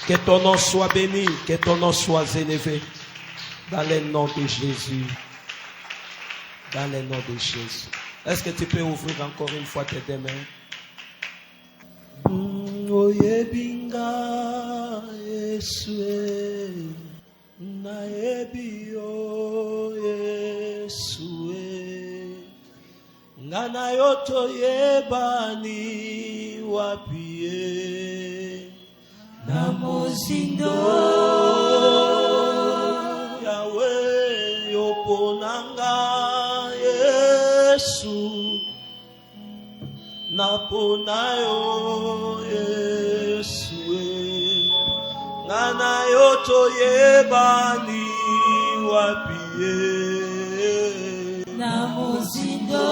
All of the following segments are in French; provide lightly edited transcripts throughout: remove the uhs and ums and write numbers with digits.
Que ton nom soit béni, que ton nom soit élevé. Dans le nom de Jésus. Dans le nom de Jésus. Est-ce que tu peux ouvrir encore une fois tes deux mains? Oyebinga Yesue naebio Yesue ngana yoto yebani wapie na mozindo Yahweh yoponanga Yesu naponayo Yesue ngana yoto yebani wapie na mozindo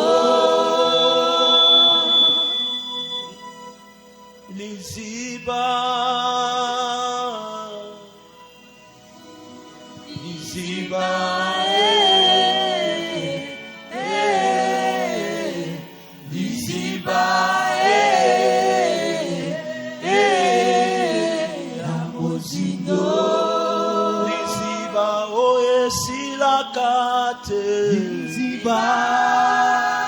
liziba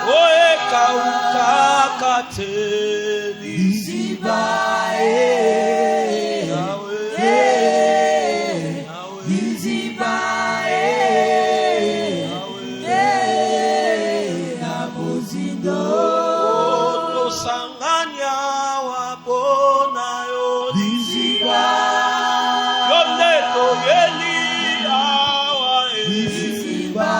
Oye kauka kate liziba liziba nabuzindo lo sanganya wabona yo liziba yonde to yeli awa liziba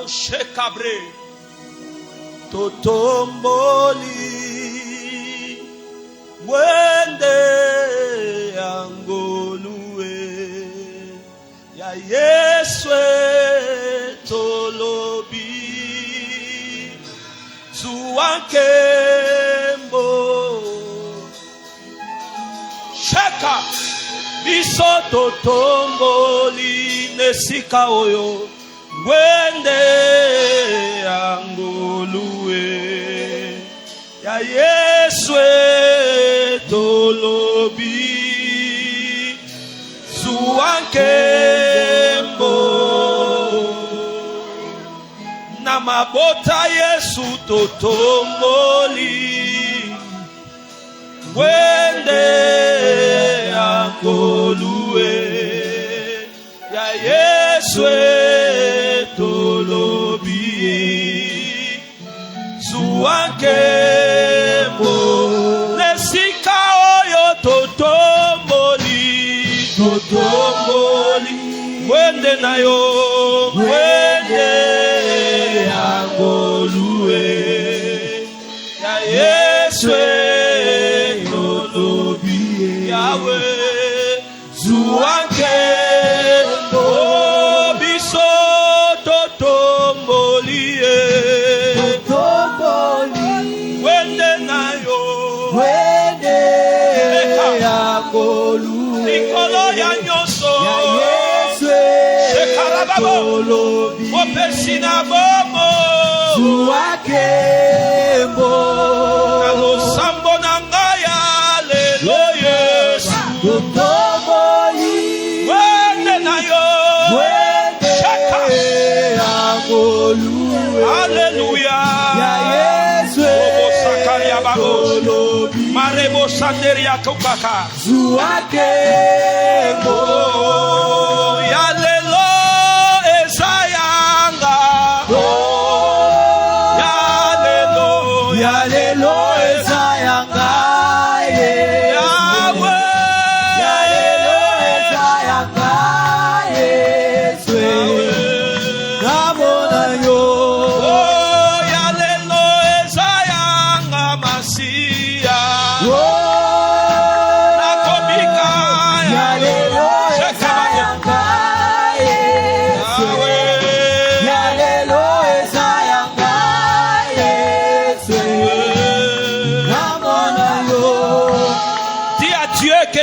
Shekabre totomboli wende angolue ya Yeswe tolobi zuankembo sheka biso totomboli nesika oyo wende angolue ya Yeswe tolobi zuankembo na mabota Yesu totomboli wende angolue ya Yeswe tolobi zuankembo nesika oyo totomboli wende nayo wende angolue ya Yeswe tolobi Yahweh zuankembo Nikolo ya nyoso Shekarababo Opesina bomo Zuakembo Kalo sambo nangaya lelo Yesu Tutomoli Wende na yo Sheka Angolue Hallelujah Ya Yesu Obo sakaria babo Marebo sanderia tokaka Zuakembo Ya lelo ezayanga Ya lelo ezayanga Yahweh Ya lelo ezayanga Yesu Namona yo Ya lelo ezayanga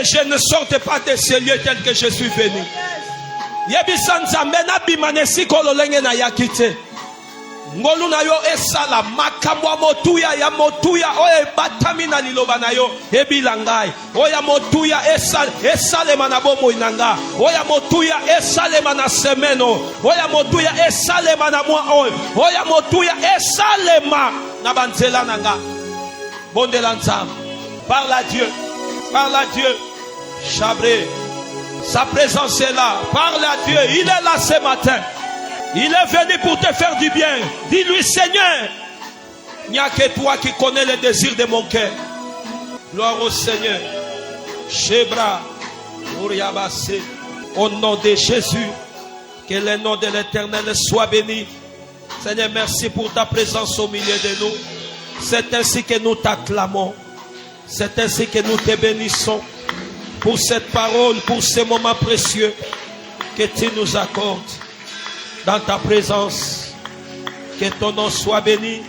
que je ne sorte pas de ce lieu tel que je suis venu. Yebisan Zambena bimanesi kololenge na yakite. Ngolu na yo esala makamwa motuya ya motuya oye batami na liloba na yo ebilangai. Oya motuya esale manabomo inanga. Oya motuya esale mana semeno. Oya motuya esale mana mwa oy. Oya motuya esale ma na banzela nanga. Bondela nzambe. Parle à Dieu. Parle à Dieu. Chabré. Sa présence est là. Parle à Dieu. Il est là ce matin. Il est venu pour te faire du bien. Dis-lui, Seigneur, il n'y a que toi qui connais les désirs de mon cœur. Gloire au Seigneur. Shebra, Uriabase. Au nom de Jésus, que le nom de l'Éternel soit béni. Seigneur, merci pour ta présence au milieu de nous. C'est ainsi que nous t'acclamons. C'est ainsi que nous te bénissons pour cette parole, pour ce moment précieux que tu nous accordes dans ta présence. Que ton nom soit béni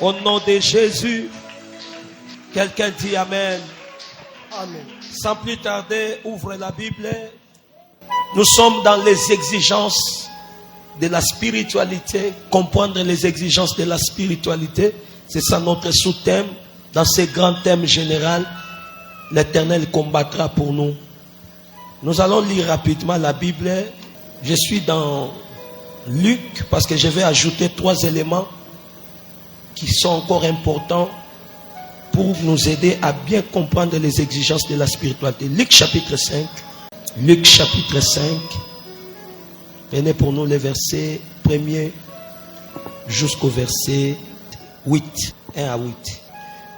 au nom de Jésus. Quelqu'un dit Amen. Amen. Sans plus tarder, ouvre la Bible. Nous sommes dans les exigences de la spiritualité. Comprendre les exigences de la spiritualité, c'est ça notre sous-thème. Dans ce grand thème général, l'Éternel combattra pour nous. Nous allons lire rapidement la Bible. Je suis dans Luc parce que je vais ajouter 3 éléments qui sont encore importants pour nous aider à bien comprendre les exigences de la spiritualité. Luc chapitre 5. Luc chapitre 5. Prenez pour nous les versets 1er jusqu'au verset 8. 1 à 8.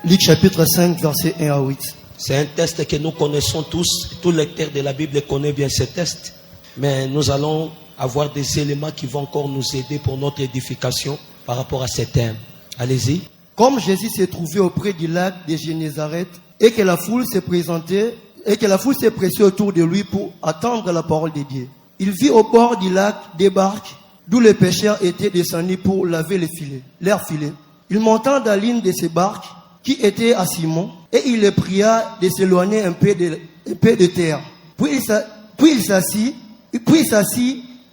Luc chapitre 5, verset 1 à 8. C'est un texte que nous connaissons tous. Tout lecteur de la Bible connaît bien ce texte. Mais nous allons avoir des éléments qui vont encore nous aider pour notre édification par rapport à ces thèmes. Allez-y. Comme Jésus s'est trouvé auprès du lac de Génézareth et que la foule s'est présentée et que la foule s'est pressée autour de lui pour attendre la parole de Dieu, il vit au bord du lac des barques d'où les pêcheurs étaient descendus pour laver leurs filets. Il monta dans l'une de ces barques qui était à Simon, et il le pria de s'éloigner un peu de terre. Puis il s'assit,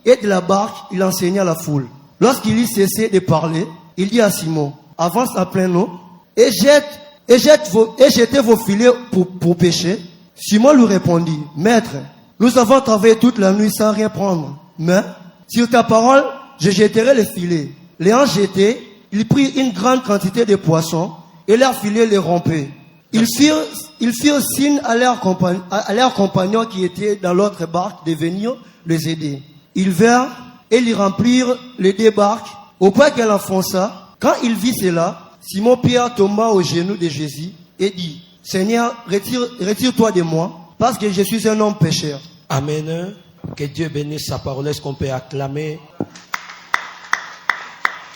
et de la barque, il enseigna la foule. Lorsqu'il eut cessé de parler, il dit à Simon, avance à plein eau, et jetez vos filets pour pêcher. Simon lui répondit, Maître, nous avons travaillé toute la nuit sans rien prendre, mais sur ta parole, je jetterai les filets. L'ayant jeté, il prit une grande quantité de poissons, et leurs filets les rompaient. Ils firent signe à leurs compagnons qui étaient dans l'autre barque de venir les aider. Ils vinrent et ils remplirent les 2 barques au point qu'elle enfonça. Quand il vit cela, Simon-Pierre tomba aux genoux de Jésus et dit, Seigneur, retire-toi de moi, parce que je suis un homme pécheur. Amen. Que Dieu bénisse sa parole. Est-ce qu'on peut acclamer?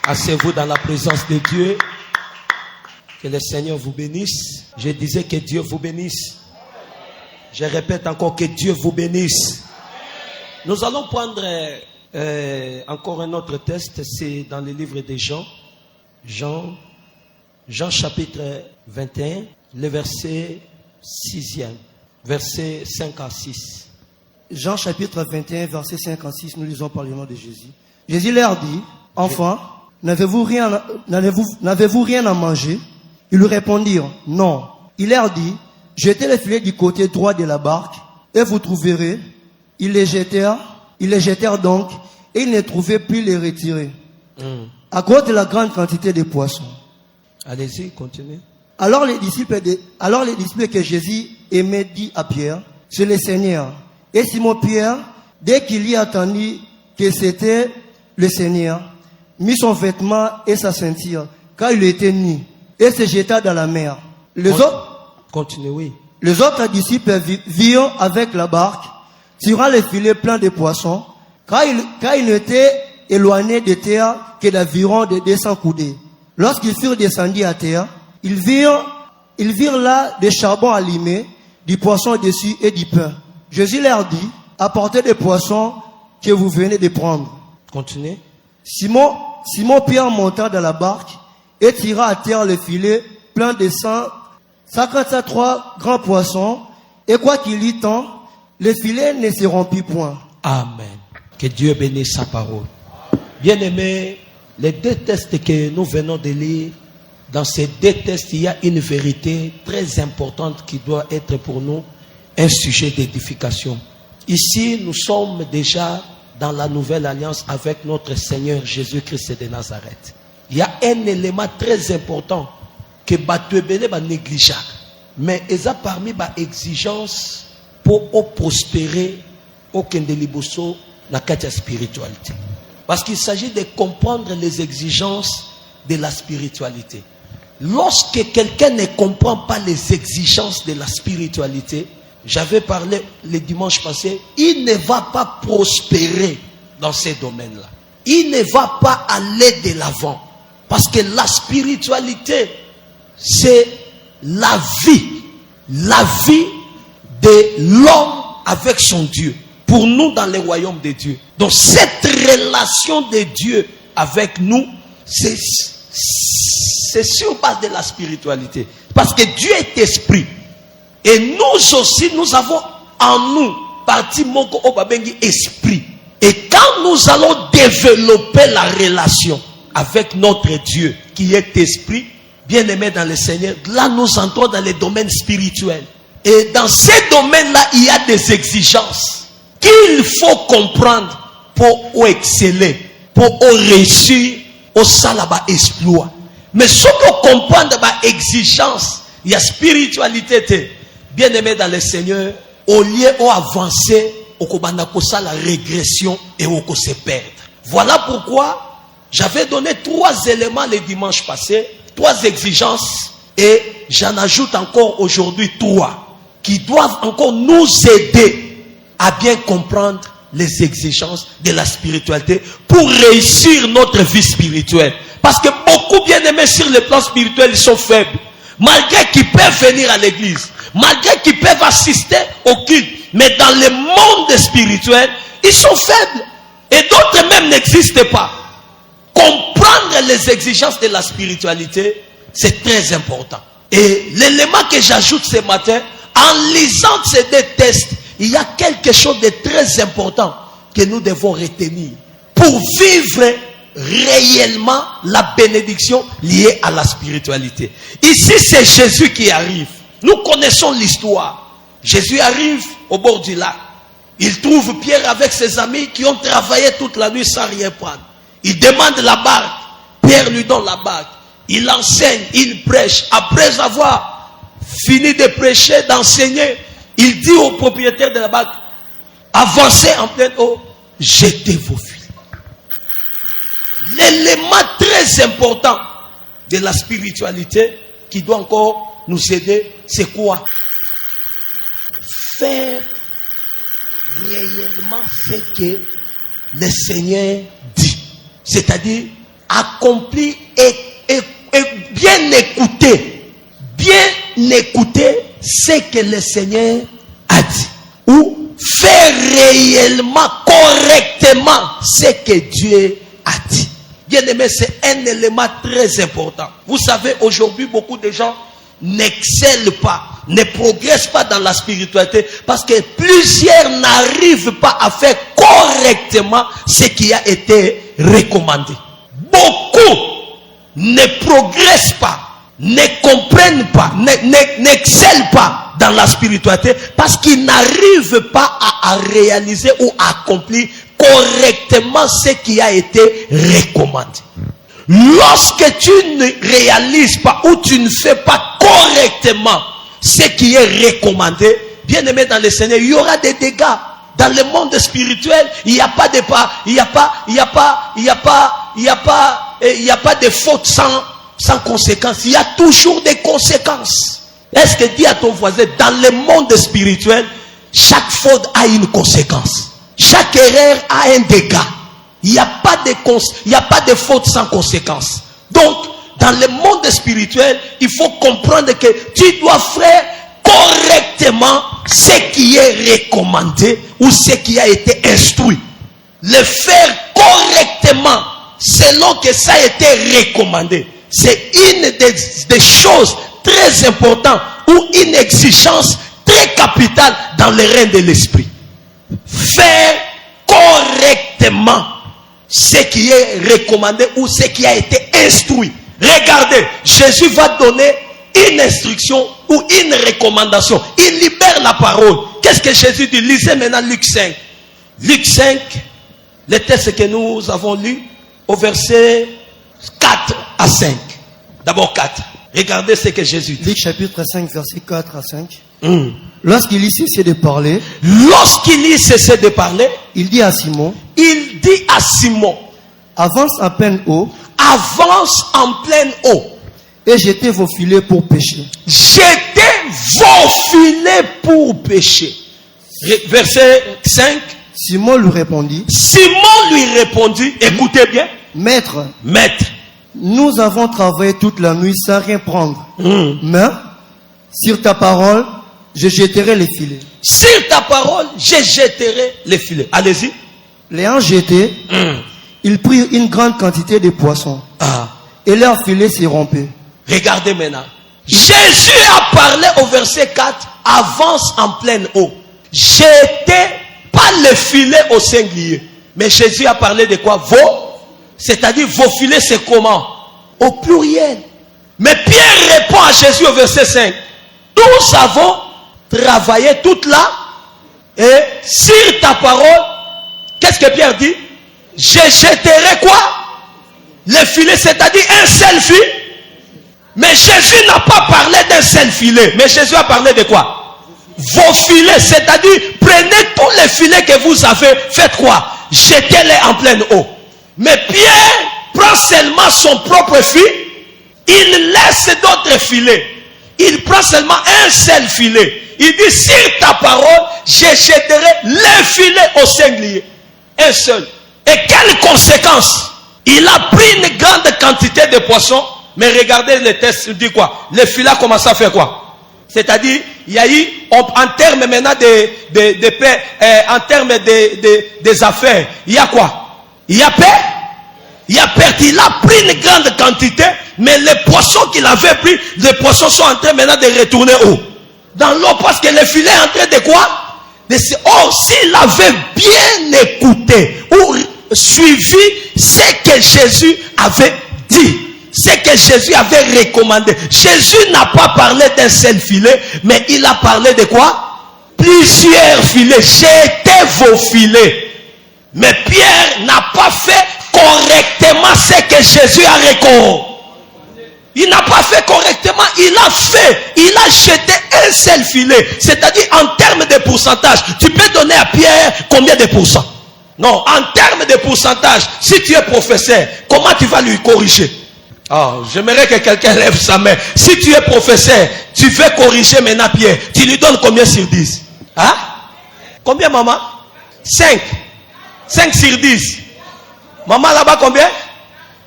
Asseyez-vous dans la présence de Dieu. Que le Seigneur vous bénisse. Je disais que Dieu vous bénisse. Je répète encore que Dieu vous bénisse. Nous allons prendre encore un autre texte. C'est dans le livre de Jean. Jean chapitre 21, le verset 6e. Verset 5 à 6. Jean chapitre 21, verset 5 à 6, nous lisons par le nom de Jésus. Jésus leur dit, enfants, n'avez-vous rien à manger? Ils lui répondirent, non. Il leur dit, jetez les filets du côté droit de la barque, et vous trouverez. Ils les jetèrent donc, et ils ne trouvaient plus les retirer, à cause de la grande quantité de poissons. Allez-y, continuez. Alors les disciples que Jésus aimait dit à Pierre, c'est le Seigneur. Et Simon-Pierre, dès qu'il y entendu que c'était le Seigneur, mit son vêtement et sa ceinture, car il était nu, et se jeta dans la mer. Les autres disciples virent avec la barque, tirant les filets pleins de poissons, car ils n'étaient éloignés de terre que d'environ de 200 coudées. Lorsqu'ils furent descendus à terre, ils virent là des charbons allumés, du poisson dessus et du pain. Jésus leur dit, apportez des poissons que vous venez de prendre. Continuez. Simon-Pierre monta dans la barque et tira à terre le filet plein de 153 grands poissons, Et quoi qu'il y tend, les filets ne se rompent point. Amen. Que Dieu bénisse sa parole. Bien-aimés, les deux textes que nous venons de lire, dans ces deux textes, il y a une vérité très importante qui doit être pour nous un sujet d'édification. Ici, nous sommes déjà dans la nouvelle alliance avec notre Seigneur Jésus-Christ de Nazareth. Il y a un élément très important que Batuebele va négliger. Mais il y a parmi les exigences pour prospérer au Kendeliboso dans la spiritualité. Parce qu'il s'agit de comprendre les exigences de la spiritualité. Lorsque quelqu'un ne comprend pas les exigences de la spiritualité, j'avais parlé le dimanche passé, il ne va pas prospérer dans ces domaines-là. Il ne va pas aller de l'avant. Parce que la spiritualité, c'est la vie de l'homme avec son Dieu. Pour nous dans le royaume de Dieu. Donc cette relation de Dieu avec nous, c'est sur base de la spiritualité. Parce que Dieu est esprit. Et nous aussi, nous avons en nous, partie moko obabengi esprit. Et quand nous allons développer la relation avec notre Dieu, qui est esprit, bien-aimé dans le Seigneur, là nous entrons dans les domaines spirituels. Et dans ces domaines-là, il y a des exigences qu'il faut comprendre pour exceller, pour réussir au salaba exploit. Mais ce qu'on comprend de ma exigence, il y a spiritualité. Bien-aimé dans le Seigneur, au lieu d'avancer, on a la régression et on se perdre. Voilà pourquoi j'avais donné 3 éléments le dimanche passé, 3 exigences, et j'en ajoute encore aujourd'hui 3 qui doivent encore nous aider à bien comprendre les exigences de la spiritualité pour réussir notre vie spirituelle. Parce que beaucoup bien-aimés sur le plan spirituel, ils sont faibles. Malgré qu'ils peuvent venir à l'église, malgré qu'ils peuvent assister au culte, mais dans le monde spirituel, ils sont faibles. Et d'autres même n'existent pas. Comprendre les exigences de la spiritualité, c'est très important. Et l'élément que j'ajoute ce matin, en lisant ces deux textes, il y a quelque chose de très important que nous devons retenir pour vivre réellement la bénédiction liée à la spiritualité. Ici, c'est Jésus qui arrive. Nous connaissons l'histoire. Jésus arrive au bord du lac. Il trouve Pierre avec ses amis qui ont travaillé toute la nuit sans rien prendre. Il demande la barque. Pierre lui donne la barque. Il enseigne, il prêche. Après avoir fini de prêcher, d'enseigner, il dit au propriétaire de la barque, avancez en pleine eau, jetez vos filets. L'élément très important de la spiritualité qui doit encore nous aider, c'est quoi? Faire réellement ce que le Seigneur dit. C'est-à-dire accomplir et bien écouter ce que le Seigneur a dit. Ou faire réellement, correctement ce que Dieu a dit. Bien aimé, c'est un élément très important. Vous savez, aujourd'hui, beaucoup de gens n'excellent pas, ne progressent pas dans la spiritualité parce que plusieurs n'arrivent pas à faire correctement ce qui a été recommandé. Beaucoup ne progressent pas, ne comprennent pas, n'excellent pas dans la spiritualité parce qu'ils n'arrivent pas à réaliser ou à accomplir correctement ce qui a été recommandé. Lorsque tu ne réalises pas ou tu ne fais pas correctement ce qui est recommandé, bien aimé dans le Seigneur, il y aura des dégâts. Dans le monde spirituel, il n'y a pas de faute sans conséquences. Il y a toujours des conséquences. Est-ce que dis à ton voisin, dans le monde spirituel, chaque faute a une conséquence. Chaque erreur a un dégât. Il n'y a pas de faute sans conséquence. Donc, dans le monde spirituel, il faut comprendre que tu dois faire correctement ce qui est recommandé ou ce qui a été instruit. Le faire correctement selon que ça a été recommandé. C'est une des choses très importantes ou une exigence très capital dans le règne de l'esprit. Faire correctement ce qui est recommandé ou ce qui a été instruit. Regardez, Jésus va donner une instruction ou une recommandation. Il libère la parole. Qu'est-ce que Jésus dit? Lisez maintenant Luc 5. Luc 5, le texte que nous avons lu au verset 4 à 5. D'abord 4. Regardez ce que Jésus dit. Luc chapitre 5, verset 4 à 5. Lorsqu'il eut cessé de parler, il dit à Simon, avance en pleine eau, et jetez vos filets pour pêcher. Verset 5. Simon lui répondit, écoutez bien, Maître, nous avons travaillé toute la nuit sans rien prendre. Mais sur ta parole, je jetterai les filets. Sur ta parole, je jetterai les filets. Allez-y. L'ayant jeté, ils prirent une grande quantité de poissons. Et leurs filets s'y rompaient. Regardez maintenant. Jésus a parlé au verset 4. Avance en pleine eau. Jetez pas les filets au singulier. Mais Jésus a parlé de quoi? C'est-à-dire vos filets, c'est comment? Au pluriel. Mais Pierre répond à Jésus au verset 5. Nous avons travaillé toute là. Et sur ta parole, qu'est-ce que Pierre dit? Je jetterai quoi? Les filets, c'est-à-dire un seul filet. Mais Jésus n'a pas parlé d'un seul filet. Mais Jésus a parlé de quoi? Vos filets, c'est-à-dire prenez tous les filets que vous avez. Faites quoi? Jetez-les en pleine eau. Mais Pierre prend seulement son propre filet. Il laisse d'autres filets. Il prend seulement un seul filet. Il dit, sur ta parole, je jetterai les filets au singulier. Un seul. Et quelles conséquences? Il a pris une grande quantité de poissons. Mais regardez le texte, il dit quoi? Les filets commencent à faire quoi? C'est-à-dire, il y a eu, en termes maintenant de paix, en termes des affaires, il y a quoi? Il y a paix? Il y a perte. Il a pris une grande quantité, mais les poissons qu'il avait pris, les poissons sont en train maintenant de retourner où? Dans l'eau, parce que le filet est en train de quoi? Oh, s'il avait bien écouté ou suivi ce que Jésus avait dit, ce que Jésus avait recommandé. Jésus n'a pas parlé d'un seul filet, mais il a parlé de quoi? Plusieurs filets. Jetez vos filets. Mais Pierre n'a pas fait correctement ce que Jésus a recommandé. Il n'a pas fait correctement, il a jeté un seul filet. C'est-à-dire en termes de pourcentage, tu peux donner à Pierre combien de pourcents? Non, en termes de pourcentage, si tu es professeur, comment tu vas lui corriger? J'aimerais que quelqu'un lève sa main. Si tu es professeur, tu veux corriger maintenant Pierre, tu lui donnes combien sur 10? Combien, maman? 5. 5 sur 10. Maman là-bas combien?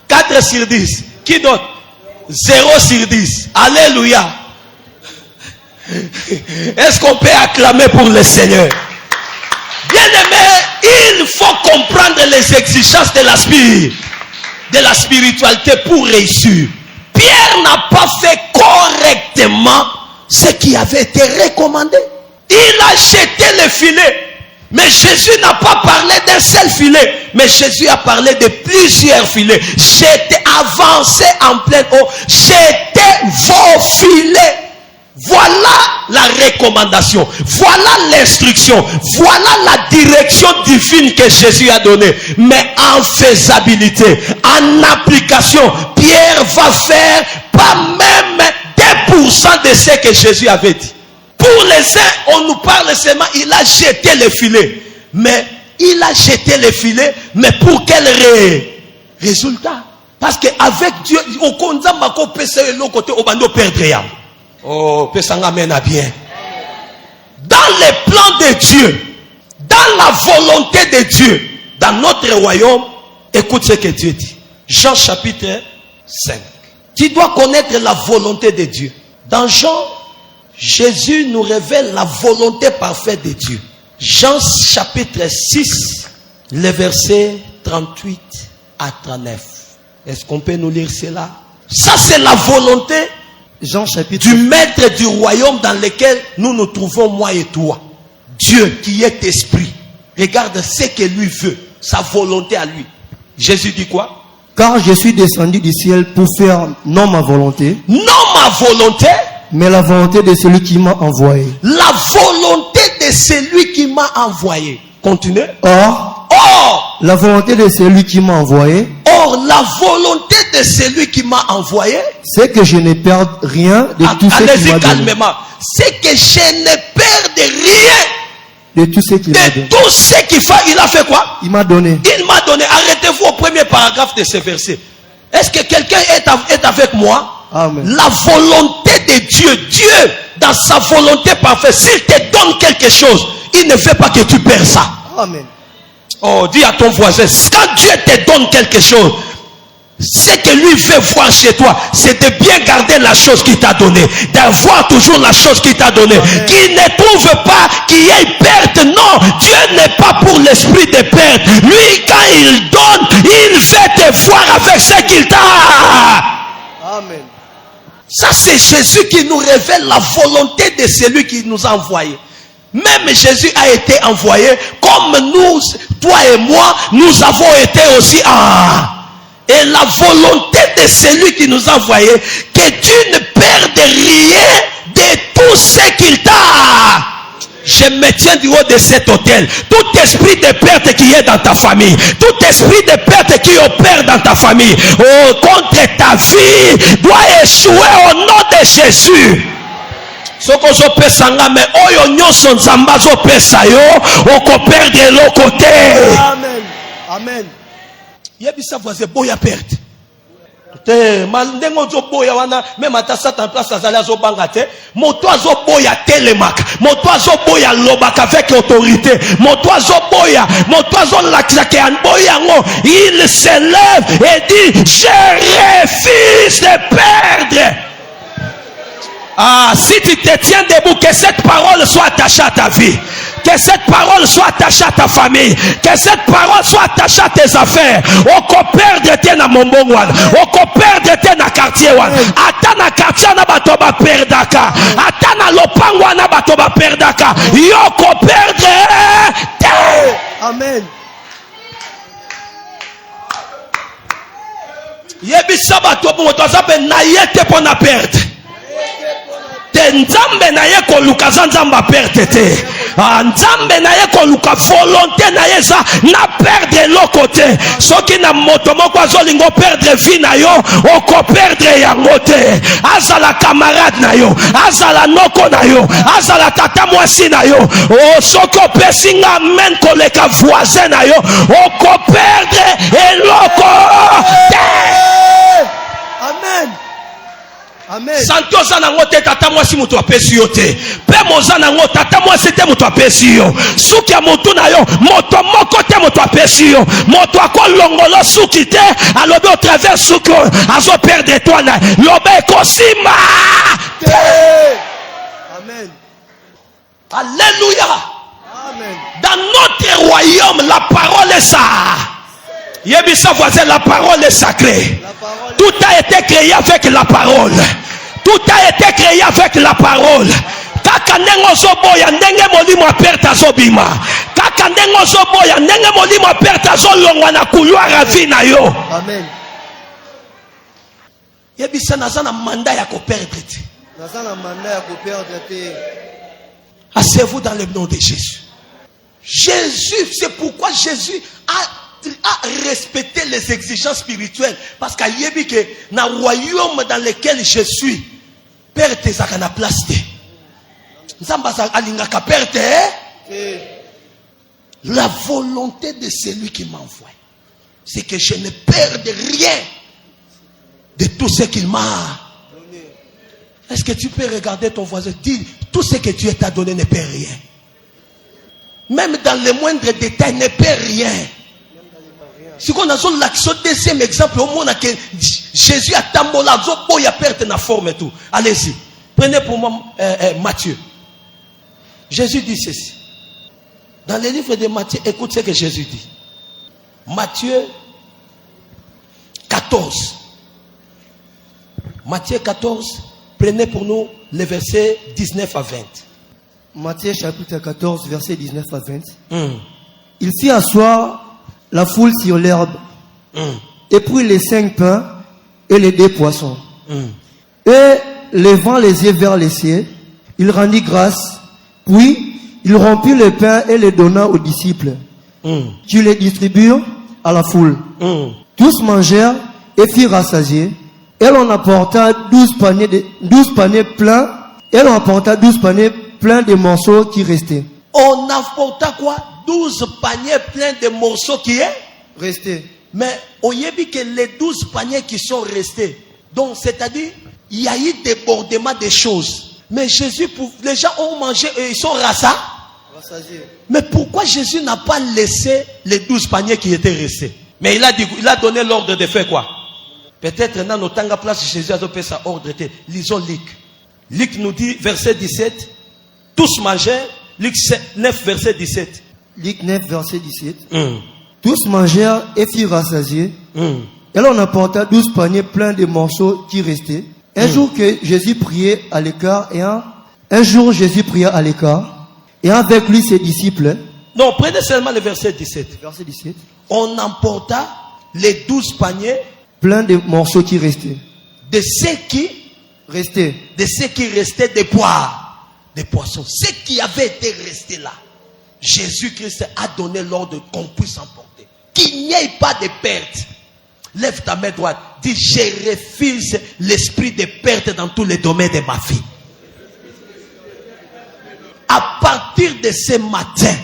4 sur 10. Qui donne? 0 sur 10. Alléluia. Est-ce qu'on peut acclamer pour le Seigneur? Bien aimé, il faut comprendre les exigences de la spiritualité pour réussir. Pierre n'a pas fait correctement ce qui avait été recommandé. Il a jeté le filet. Mais Jésus n'a pas parlé d'un seul filet, mais Jésus a parlé de plusieurs filets. Avancez en pleine eau, jetez vos filets. Voilà la recommandation, voilà l'instruction, voilà la direction divine que Jésus a donnée. Mais en faisabilité, en application, Pierre va faire pas même 2% de ce que Jésus avait dit. Pour les uns, on nous parle seulement, il a jeté les filets. Mais il a jeté les filets, mais pour quel résultat? Parce qu'avec Dieu, au konza mako pesa le côté au bando perdre yam. Oh, pesanga mena bien. Dans les plans de Dieu, dans la volonté de Dieu, dans notre royaume, écoute ce que Dieu dit. Jean chapitre 5. Tu dois connaître la volonté de Dieu. Dans Jean, Jésus nous révèle la volonté parfaite de Dieu. Jean chapitre 6, les versets 38 à 39. Est-ce qu'on peut nous lire cela? Ça c'est la volonté Jean chapitre du maître du royaume dans lequel nous nous trouvons, moi et toi. Dieu qui est esprit. Regarde ce que lui veut, sa volonté à lui. Jésus dit quoi? Car je suis descendu du ciel pour faire non ma volonté, Non ma volonté, mais la volonté de celui qui m'a envoyé. la volonté de celui qui m'a envoyé. Continuez. Or, la volonté de celui qui m'a envoyé, La volonté de celui qui m'a envoyé, c'est que je ne perde rien de tout ce qu'il allez-y m'a donné. calmement, c'est que je ne perde rien De tout ce qu'il m'a de donné. tout ce qu'il fait. Il a fait quoi? Il m'a donné. Il m'a donné. Arrêtez-vous au premier paragraphe de ce verset. Est-ce que quelqu'un est avec moi? Amen. La volonté de Dieu, Dieu dans sa volonté parfaite, s'il te donne quelque chose, il ne veut pas que tu perds ça. Amen. Oh, dis à ton voisin, quand Dieu te donne quelque chose, ce que lui veut voir chez toi, c'est de bien garder la chose qu'il t'a donnée, d'avoir toujours la chose qu'il t'a donnée, qu'il ne trouve pas qu'il y ait perte. Non, Dieu n'est pas pour l'esprit de perte. Lui, quand il donne, il fait te voir avec ce qu'il t'a. Amen. Ça, c'est Jésus qui nous révèle la volonté de celui qui nous a envoyés. Même Jésus a été envoyé comme nous, toi et moi, nous avons été aussi. Et la volonté de celui qui nous a envoyés, que tu ne perdes rien de tout ce qu'il t'a. Je me tiens du haut de cet hôtel. Tout esprit de perte qui est dans ta famille, tout esprit de perte qui opère dans ta famille, contre ta vie, doit échouer au nom de Jésus. Soko zopesa nga me oyo nyonso nzamba zopesa yo okoperdre l'autre. Amen. Amen. Yebisa voisin boya perte. Te mandenge ozoboya wana même ata Satan place azali azobanga te, moto azoboya telemaka, moto azoboya lobaka avec autorité, moto azoboya, moto azolakisa ke anboya ngo, il se lève et dit je refuse de perdre. Si tu te tiens debout, que cette parole soit attachée à ta vie, que cette parole soit attachée à ta famille, que cette parole soit attachée à tes affaires. On peut perdre tes na mombongwan, on peut perdre tes na quartier wan, ata na quartier na batoba perdaka, ata na lopango na batoba perdaka, yo ko perdre te. Amen. Yebisa bato bo to zabe na yete pona perdre. Nzambe na ye koluka nzamba perte te. Nzambe na ye koluka volonté na ye za na perdre l'autre côté. Soki na moto moko azolingo perdre vie na yo, oko perdre yango te. Azala camarade na yo, azala noko na yo, azala tata mwasi na yo, soko pesi nga men koleka voisin na yo, oko perdre eloko te. Amen. Amen. Santo zanango te tata mwasi mutu apesi yo te. Pe mozanango tata mwasi te mutu apesi yo. Suki ya mutu na yo, moto moko te mutu apesi yo. Moto akolongolo suki te, alobe au travers suki azo perdre toi na. Lobe kosima te. Amen. Alléluia. Amen. Dans notre royaume, la parole est ça. Yebisa voisin, la parole est sacrée. Tout a été créé avec la parole. Tout a été créé avec la parole. Kaka nengo zoboya ndenge molimo aperta zobima. Kaka nengo zoboya ndenge molimo aperta zolongwa na couloir vie na yo. Amen. Yebisa nazana mandat ya ko perdre te. Nazana mandat ya ko perdre te. Asseyez-vous dans le nom de Jésus. Jésus, c'est pourquoi Jésus a respecter les exigences spirituelles, parce qu'il y a dit que dans le royaume dans lequel je suis, perte ezaka na place te. Nzamba alingaka perte. La volonté de celui qui m'envoie, c'est que je ne perde rien de tout ce qu'il m'a donné. Est-ce que tu peux regarder ton voisin? Dis, tout ce que Dieu t'a donné ne perd rien. Même dans les moindres détails, ne perd rien. Si on a l'action, deuxième exemple, au moins que Jésus a tambola, il a perdu la forme et tout. Allez-y. Prenez pour moi Matthieu. Jésus dit ceci. Dans le livre de Matthieu, écoute ce que Jésus dit. Matthieu 14. Matthieu 14, Prenez pour nous les versets 19 à 20. Matthieu chapitre 14, versets 19 à 20. Il fit asseoir la foule sur l'herbe, et prit les 5 pains et les 2 poissons. Et levant les yeux vers les cieux, il rendit grâce, puis il rompit le pain et les donna aux disciples, qui les distribuèrent à la foule. Tous mangèrent et furent rassasiés. Et l'on apporta 12 paniers pleins, et l'on apporta 12 paniers pleins de morceaux qui restaient. On apporta quoi? 12 paniers pleins de morceaux qui est Restés. Mais on y a vu que les 12 paniers qui sont restés. Donc, c'est-à-dire, il y a eu débordement des choses. Mais Jésus, les gens ont mangé et ils sont rassasiés. Mais pourquoi Jésus n'a pas laissé les 12 paniers qui étaient restés? Mais il a donné l'ordre de faire quoi? Peut-être dans notre temps place, Jésus a donné sa ordre. Lisons Luc. Luc nous dit, verset 17, tous mangèrent. Luc 9, verset 17. Luc 9, verset 17. Tous mangèrent et furent rassasiés. Et l'on apporta 12 paniers pleins de morceaux qui restaient. Un jour que Jésus priait à l'écart, et avec lui ses disciples. Non, prenez seulement le verset 17. Verset 17. On emporta les 12 paniers pleins de morceaux qui restaient. De ceux qui restaient. De ceux qui restaient des poissons. Ceux qui avaient été restés là. Jésus-Christ a donné l'ordre qu'on puisse emporter. Qu'il n'y ait pas de perte. Lève ta main droite. Dis, je refuse l'esprit de perte dans tous les domaines de ma vie. À partir de ce matin,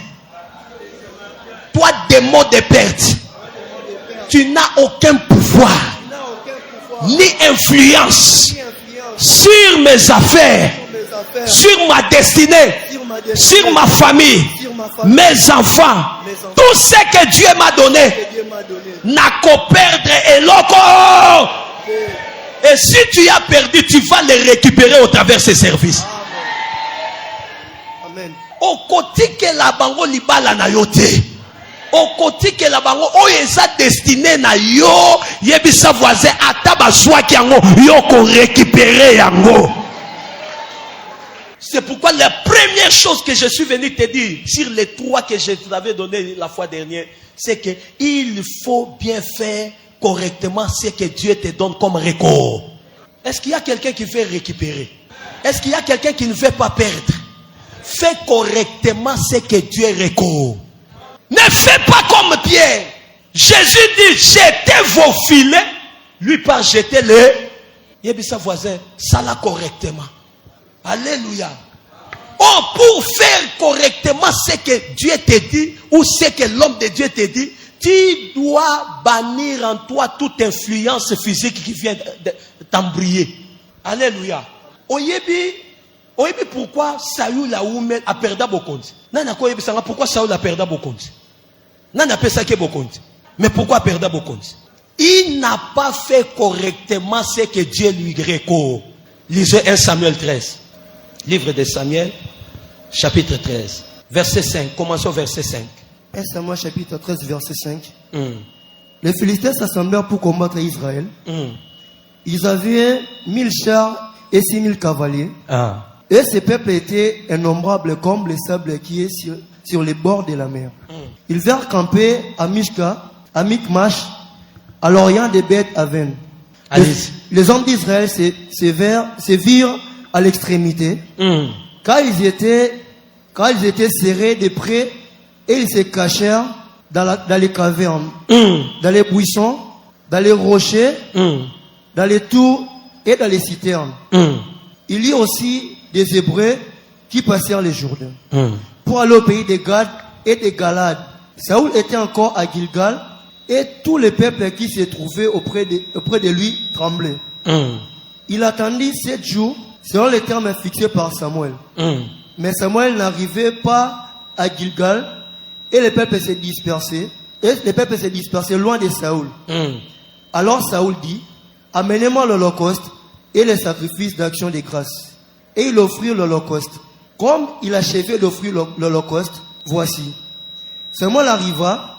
toi, démon de perte, tu n'as aucun pouvoir, ni influence sur mes affaires, sur ma destinée, sur ma famille, mes enfants. Tout ce que Dieu m'a donné n'a qu'à perdre et loco. Et si tu as perdu, tu vas les récupérer au travers de ces services. Amen. Au côté que la bango libala na yote. Au côté que la bango o esa destiné na yo yebisa voisin ataba joie ki yango yo ko récupérer yango. C'est pourquoi la première chose que je suis venu te dire sur les 3 que je t'avais donné la fois dernière, c'est que il faut bien faire correctement ce que Dieu te donne comme récord. Est-ce qu'il y a quelqu'un qui veut récupérer? Est-ce qu'il y a quelqu'un qui ne veut pas perdre? Fais correctement ce que Dieu récord. Ne fais pas comme Pierre. Jésus dit, jetez vos filets. Lui pas jeter le. Il dit sa voisin, ça l'a correctement. Alléluia. Oh, pour faire correctement ce que Dieu te dit, ou ce que l'homme de Dieu te dit, tu dois bannir en toi toute influence physique qui vient t'embrouiller. Alléluia. Oyebi pourquoi Saül a perdu beaucoup. Pourquoi Saül a perdu beaucoup. Mais pourquoi a perdu beaucoup? Il n'a pas fait correctement ce que Dieu lui récord. Lisez 1 Samuel 13. Livre de Samuel, chapitre 13. Verset 5. Commençons verset 5. 1 Samuel chapitre 13, verset 5. Les Philistins s'assemblèrent pour combattre Israël. Ils avaient 1000 chars et 6000 cavaliers. Et ce peuple était innombrable comme le sable qui est sur les bords de la mer. Ils vinrent camper à Mishka, à Mikmash, à l'orient des Beth-Aven. Les hommes d'Israël se virent à l'extrémité, car ils étaient serrés de près, et ils se cachèrent dans les cavernes, dans les buissons, dans les rochers, dans les tours et dans les citernes. Il y a aussi des Hébreux qui passèrent les Jourdains pour aller au pays de Gad et de Galad. Saoul était encore à Gilgal, et tout le peuple qui se trouvait auprès de lui tremblait. Il attendit 7 jours selon les termes fixés par Samuel. Mais Samuel n'arrivait pas à Gilgal, et le peuple s'est dispersé. Loin de Saoul. Alors Saoul dit, amenez-moi l'holocauste et le sacrifice d'action de grâce. Et il offrit l'holocauste. Comme il achevait d'offrir l'holocauste, voici. Samuel arriva,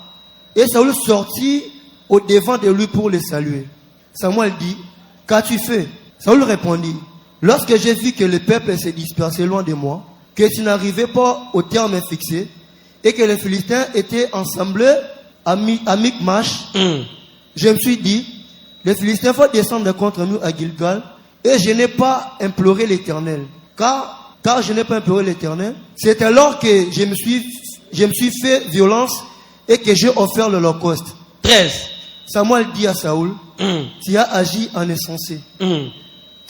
et Saoul sortit au devant de lui pour le saluer. Samuel dit, qu'as-tu fait? Saoul répondit, Lorsque j'ai vu que le peuple s'est dispersé loin de moi, que tu n'arrivais pas au terme fixé, et que les Philistins étaient ensemblés à Michmash, je me suis dit, les Philistins vont descendre contre nous à Gilgal, et je n'ai pas imploré l'Éternel. Car je n'ai pas imploré l'Éternel, c'est alors que je me suis fait violence et que j'ai offert l'Holocauste. 13. Samuel dit à Saoul, tu as agi en insensé.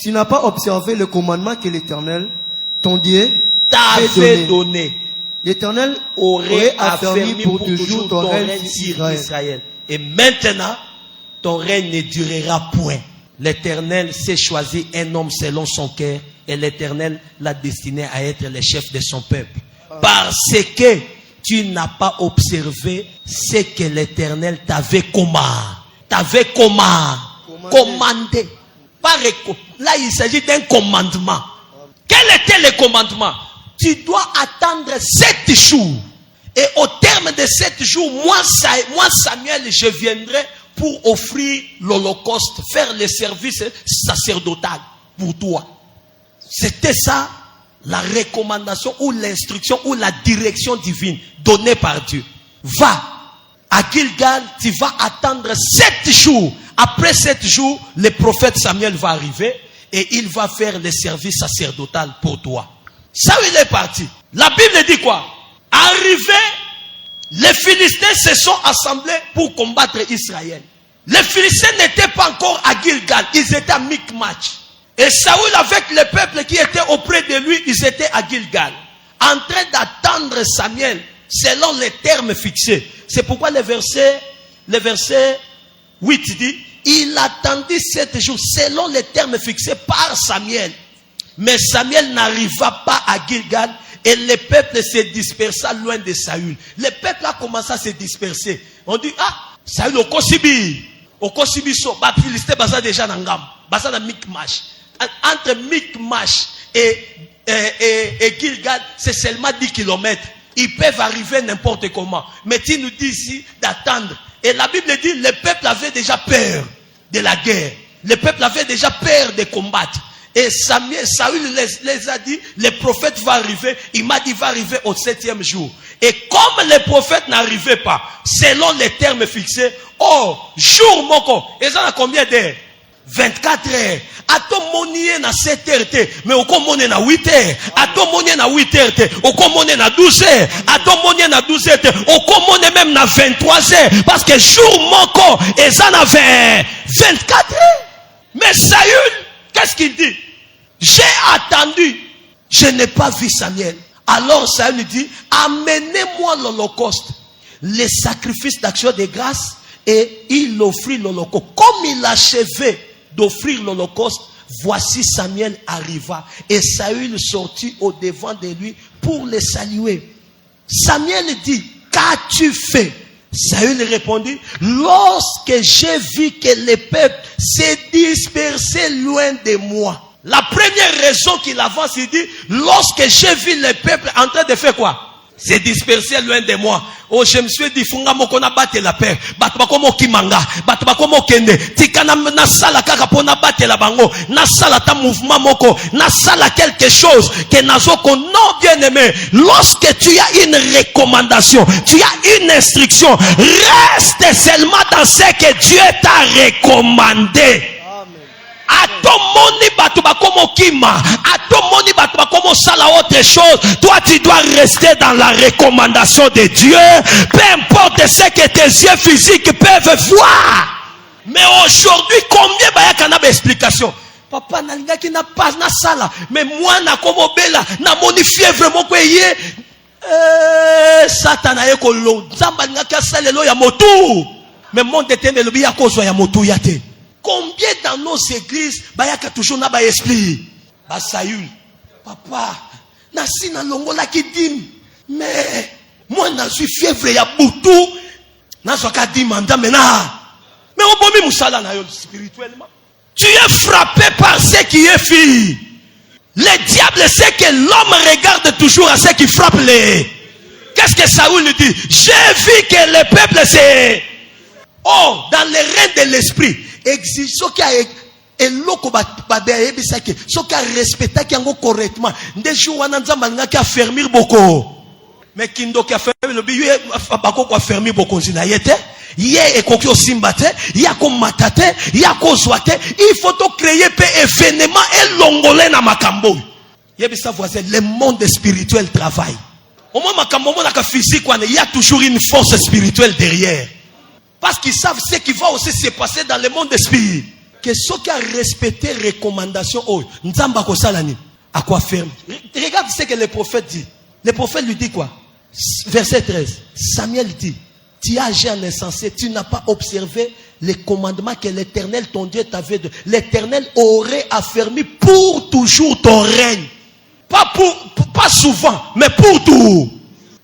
Tu n'as pas observé le commandement que l'Éternel, ton Dieu, t'avait donné. L'Éternel aurait affermi pour toujours ton règne sur Israël. Et maintenant, ton règne ne durera point. L'Éternel s'est choisi un homme selon son cœur, et l'Éternel l'a destiné à être le chef de son peuple. Parce que tu n'as pas observé ce que l'Éternel t'avait commandé. Là, il s'agit d'un commandement. Quel était le commandement? Tu dois attendre 7 jours. Et au terme de 7 jours, moi Samuel, je viendrai pour offrir l'Holocauste, faire le service sacerdotal pour toi. C'était ça la recommandation ou l'instruction ou la direction divine donnée par Dieu. Va à Gilgal, tu vas attendre 7 jours. Après 7 jours, le prophète Samuel va arriver et il va faire le service sacerdotal pour toi. Ça, il est parti. La Bible dit quoi? Arrivé, les Philistins se sont assemblés pour combattre Israël. Les Philistins n'étaient pas encore à Gilgal, ils étaient à Michmash. Et Saoul avec le peuple qui était auprès de lui, ils étaient à Gilgal, en train d'attendre Samuel selon les termes fixés. C'est pourquoi le verset 8 dit, il attendit 7 jours selon les termes fixés par Samuel. Mais Samuel n'arriva pas à Gilgal et le peuple se dispersa loin de Saül. Le peuple a commencé à se disperser. On dit, Saül au Kosibi so, Philistin basa déjà nangam, basa na Michmash. Entre Michmash et Gilgal, c'est seulement 10 km. Ils peuvent arriver n'importe comment. Mais tu nous dis ici d'attendre. Et la Bible dit, le peuple avait déjà peur de la guerre. Le peuple avait déjà peur de combattre. Et Saül les a dit, le prophète va arriver. Il m'a dit, il va arriver au 7e jour. Et comme le prophète n'arrivait pas, selon les termes fixés, jour moko, et ça a combien d'heures? 24 heures. Ato monie na 7 heures, mais au komone na 8 heures. Ato monie na 8 heures, au komone na 12 heures. Ato monie na 12 heures, au komone même na 23 heures. Parce que jour moko, et ça na 24 heures. Mais Saül, qu'est-ce qu'il dit? J'ai attendu, je n'ai pas vu Samuel. Alors Saül dit, amenez-moi l'Holocauste, les sacrifices d'action de grâce, et il offrit l'Holocauste. Comme il achevait d'offrir l'Holocauste, voici Samuel arriva, et Saül sortit au devant de lui pour le saluer. Samuel dit, qu'as-tu fait? Saül répondit, lorsque j'ai vu que le peuple s'est dispersé loin de moi. La première raison qu'il avance, il dit, lorsque j'ai vu le peuple en train de faire quoi? Se disperser loin de moi. Oh, je me suis dit, funga moko na bate la paix. Batba komo kimanga. Batba komo kende. Tikana na sala kaka pona bate la bango. Na sala ta mouvement moko. Na sala quelque chose. Que nazoko non bien aimé. Lorsque tu as une recommandation, tu as une instruction, reste seulement dans ce que Dieu t'a recommandé. Atomoni batuba komo kima, atomoni batuba komo sala autre chose. Toi tu dois rester dans la recommandation de Dieu, peu importe ce que tes yeux physiques peuvent voir. Mais aujourd'hui, combien bayaka na explication? Papa nalingaki na pas na sala, mais moi na komo bela na moni fièvre moko eye. Satana yeko lo, nzamba ningaki asalelo ya motu. Mais mon détenu lobi ya kozwa ya motu yate. Combien dans nos églises, bayaka toujours na ba esprit, ba Saül, papa, na sina longola ki dim, mais moi na suis fièvre ya butu, na soka dimanda mena, mais on bomi musala na yo spirituellement. Tu es frappé par ce qui est fille. Le diable sait que l'homme regarde toujours à ce qui frappe les. Qu'est-ce que Saül lui dit? J'ai vu que le peuple c'est dans le règne de l'esprit. Exigeons qu'il y ait eloko babe ayebisaki soki arespectaki yango correctement nde jour wana nzambe alingaki affermir boko. Mais kindoki affermir lobi ye bakoko affermir bokonzi na ye te, ye ekoki osimba te, ye akomata te, ye akozwa te. Il faut to créer pe événement elongole na makambo. Yebisa voisin, le monde spirituel travaille. Au moins makambo monaka physique wana, il y a toujours une force spirituelle derrière. Parce qu'ils savent ce qui va aussi se passer dans le monde spirituel. Que ceux qui ont respecté les recommandations, Nzamba Kosalani, à quoi faire? Regarde ce que le prophète dit. Le prophète lui dit quoi? Verset 13. Samuel dit, tu as agi en insensé, tu n'as pas observé les commandements que l'Éternel, ton Dieu, t'avait donné. L'Éternel aurait affermi pour toujours ton règne. Pas souvent, mais pour tout.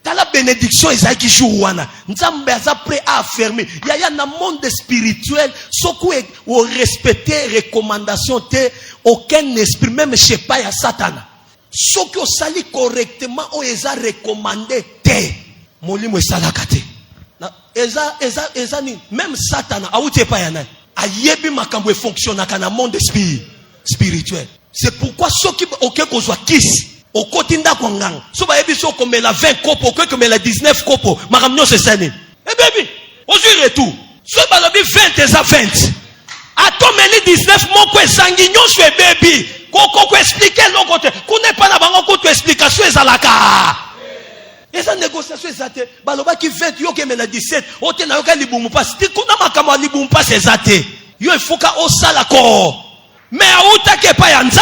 Dans la bénédiction, Isaïe qui joue wana. Nzambe a prêt à affermir. Il y a un monde spirituel. Ce qui est respecter recommandations, aucun esprit, même je sais pas, il y a Satan. Ce qui est sali correctement, on les a recommandé. Molimo salakate. Même Satan, a outé pas yana. A yebi makambo fonctionne dans le monde spirituel. C'est pourquoi ceux qui ont soit kiss. Au côté d'Akongang, si vous avez comme la 20 copo, comme la 19 copo, maramno c'est ça. Eh baby, aujourd'hui retour. Si vous avez 20 et 20. À toi, 19, mon quoi sanguignon, je suis baby. Qu'on explique l'autre côté. Qu'on n'est pas là-bas, qu'on explication, et ça la car. Et ça négociation, ça te. Baloba qui 20, yo qui me la 17. O te na yo ka libumu pas. Si qu'on a ma kama libumu pas, c'est ça te. Yo il faut qu'à osa l'accord. Mais à où t'as qu'à pas yanza.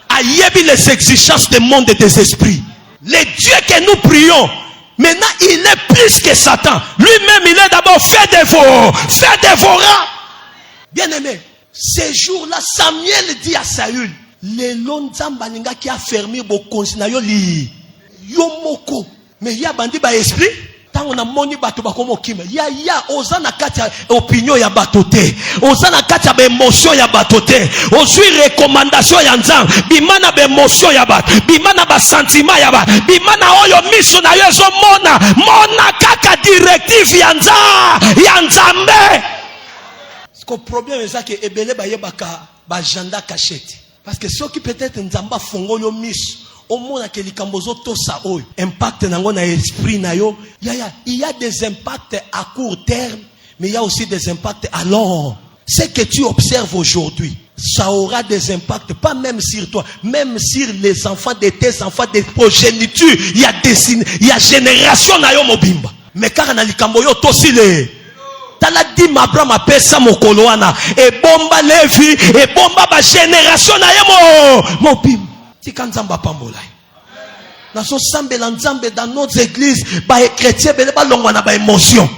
Ayebi les exigences du monde des esprits. Le Dieu que nous prions, maintenant il est plus que Satan. Lui-même il est d'abord fait dévorant. Bien aimé, ces jours-là, Samuel dit à Saül, les lonzamba ninga qui a fermé beaucoup na yo li yomoko. Mais il y a bandi ba esprit. On a moni bato bakomo kime ya ozana katia opinion ya batote ozana katia ba émotion ya batote ozui recommandation ya nzam bimana ba émotion ya bat bimana ba sentiment ya bat bimana oyo miso na yo zo mona kaka directive ya nzambe. Ce que problème est ça que ebele ba yebaka ba agenda cachette parce que ceux qui peut-être nzamba fongo yo miso au monde que les cambozo to sa oy impact nango na esprit na yo il y a des impacts à court terme mais il y a aussi des impacts à long. Ce que tu observes aujourd'hui ça aura des impacts pas même sur toi même sur les enfants de tes enfants des progénitures. Il y a génération na yo mobimba mais car na likambo yo to sile tala di Abraham apesa mokolo wana e bomba Levi e bomba ba génération na yo mobimba. Kanzamba pambola na so sambela nzambe dans notre église ba chrétien bele ba longwa na ba émotion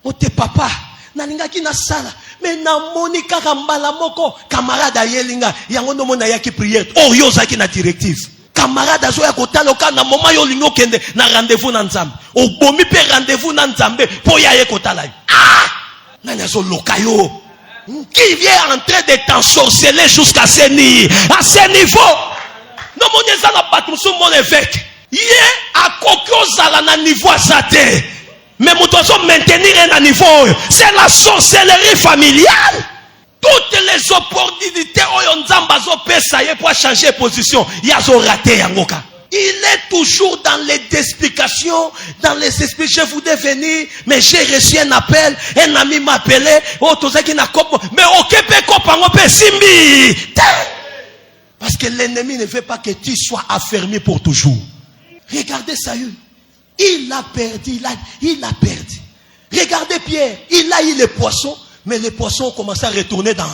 ote papa na lingaki na sala mais na moni kaka mbala moko camarade ayelinga yango no mona yaki prière oyo zaki na directive camarade azo ya kotala ka na moment yo lingo kende na rendez-vous na nzambe obomi pe rendez-vous na nzambe po ya ye kotala nani azo lokayo qui vient en train de t'ensorceler jusqu'à ce niveau. Non, mon Dieu, la battre mon évêque. Yé a kokyo na niveau azate. Mais nous devons maintenir un niveau. C'est la sorcellerie familiale. Toutes les opportunités où Nzamba zo pesa yé pour changer position, yazo raté yangoka. Il est toujours dans les explications, dans les esprits. Je voulais venir, mais j'ai reçu un appel. Un ami m'a appelé. Oh, tout ça qui n'a pas. Mais ok, pe kopango pe simbi. Parce que l'ennemi ne veut pas que tu sois affermi pour toujours. Regardez Saül. Il a perdu. Il a perdu. Regardez Pierre. Il a eu les poissons. Mais les poissons ont commencé à retourner dans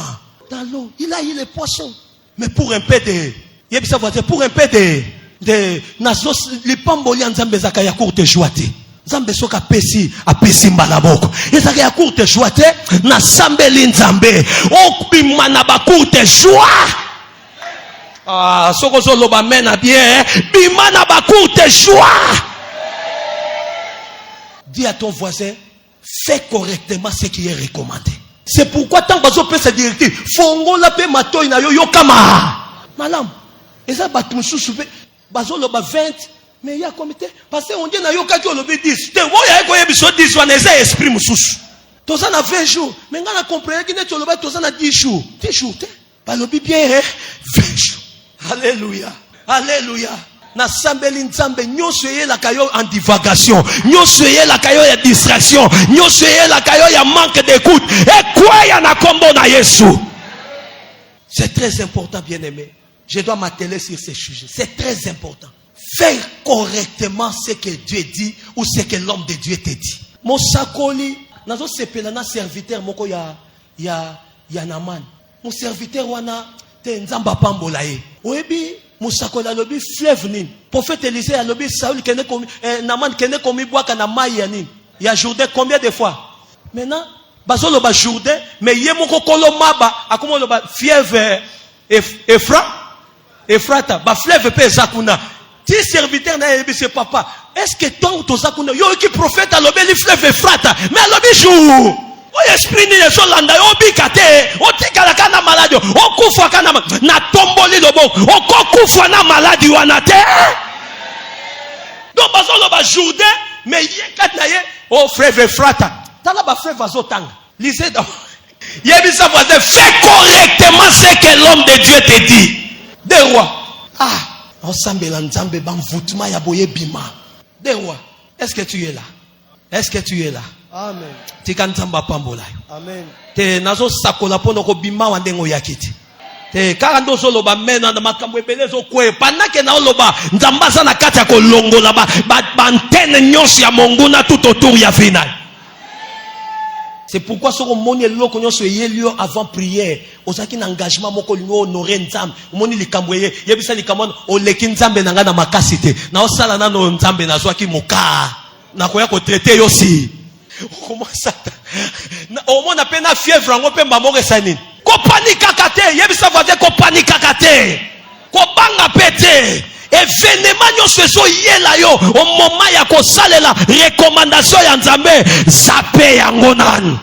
l'eau. Il a eu les poissons. Mais pour un peu de... Pour un peu de... Les pamboli en Zambé zaka ya courte joate. Zambé soka pesi mbalaboko. Ezaka ya courte joate. Na sambeli nzambe. Okbima na ba courte joie. Ah, sokozo loba mena bien, bimana ba courte joie. Dis à ton voisin, fais correctement ce qui est recommandé. C'est pourquoi tant que vous cette directive, fongo la pe mato ina yo kama. Malam, eza batu mususu be bazo loba 20, mais il y a comité parce qu'on dit na yo ka ki lobi 10. Te wo ya ko yebiso 10 wana eza esprit mususu. Toza na 20 jours, mais ngana comprendre ki ne to loba toza na 10 jours. 10 jours te. balobi bien 20 jours. Alléluia. Alléluia. Na sambeli nzambe nyonso la kayo en divagation, nyonso la kayo ya distraction, nyonso la kayo ya manque d'écoute. Et quoi ya na kombo na Yesu. C'est très important, bien-aimé. Je dois m'atteler sur ces sujets. C'est très important. Faire correctement ce que Dieu dit ou ce que l'homme de Dieu te dit. Mon sakoli, nazo sepela na serviteur moko ya Naman. Mon serviteur wana te nzamba pambola ye. Oyebi musakoli alobi fleuve nini. Prophète Élisée alobi Saül kene komi Naman kene komi boaka na mai ya nini. Ya Jourdain combien de fois? Maintenant bazolo ba Jourdain mais ye moko kolo maba akomo lo ba fièvre Efrata ba fleuve pe zakuna. Ti serviteur na yebi se papa. Est-ce que toi to zakuna yo ki prophète alobi li fleuve Efrata mais alobi jour. O esprit ni so landa yo bikate o tikala kana malade o kufa kana na tomboli lobo o kokufa na malade wana te. Donc bazolo ba Jourdain mais ye kat na ye o fleuve Efrata. Tala ba fleuve azotanga. Lisez donc. Yebi sa voisin fais correctement ce que l'homme de Dieu te dit. Des rois. Ah, ensemble l'ensemble ban voutuma ya boye bima. Des rois. Est-ce que tu es là? Est-ce que tu es là? Amen. Tikantamba pambola. Amen. Te nazo sakola pono ko bima wa ndengo yakiti. Te karando solo ba mena na makambo ebelezo kwe panake na oloba nzambaza na kati ya kolongola ba antenne nyonso ya monguna tout autour ya final. C'est pourquoi ce qu'on moni lo konyo so yelio avant prière, osaki na engagement moko lingo honorer nzambe, moni likambweye, yebisa likamon o leki nzambe nanga na makasite. Na osala na no nzambe na zwaki moka. Na koya ko traiter yo si. Comment ça? Na au moins na pena fièvre ngo pe mbamore sanini. Ko panika kate, yebisa voisin ko panika kate. Ko banga pete. Événement nyonso ezo yela yo au moment ya ko salela recommandation ya nzambe zape yango nani.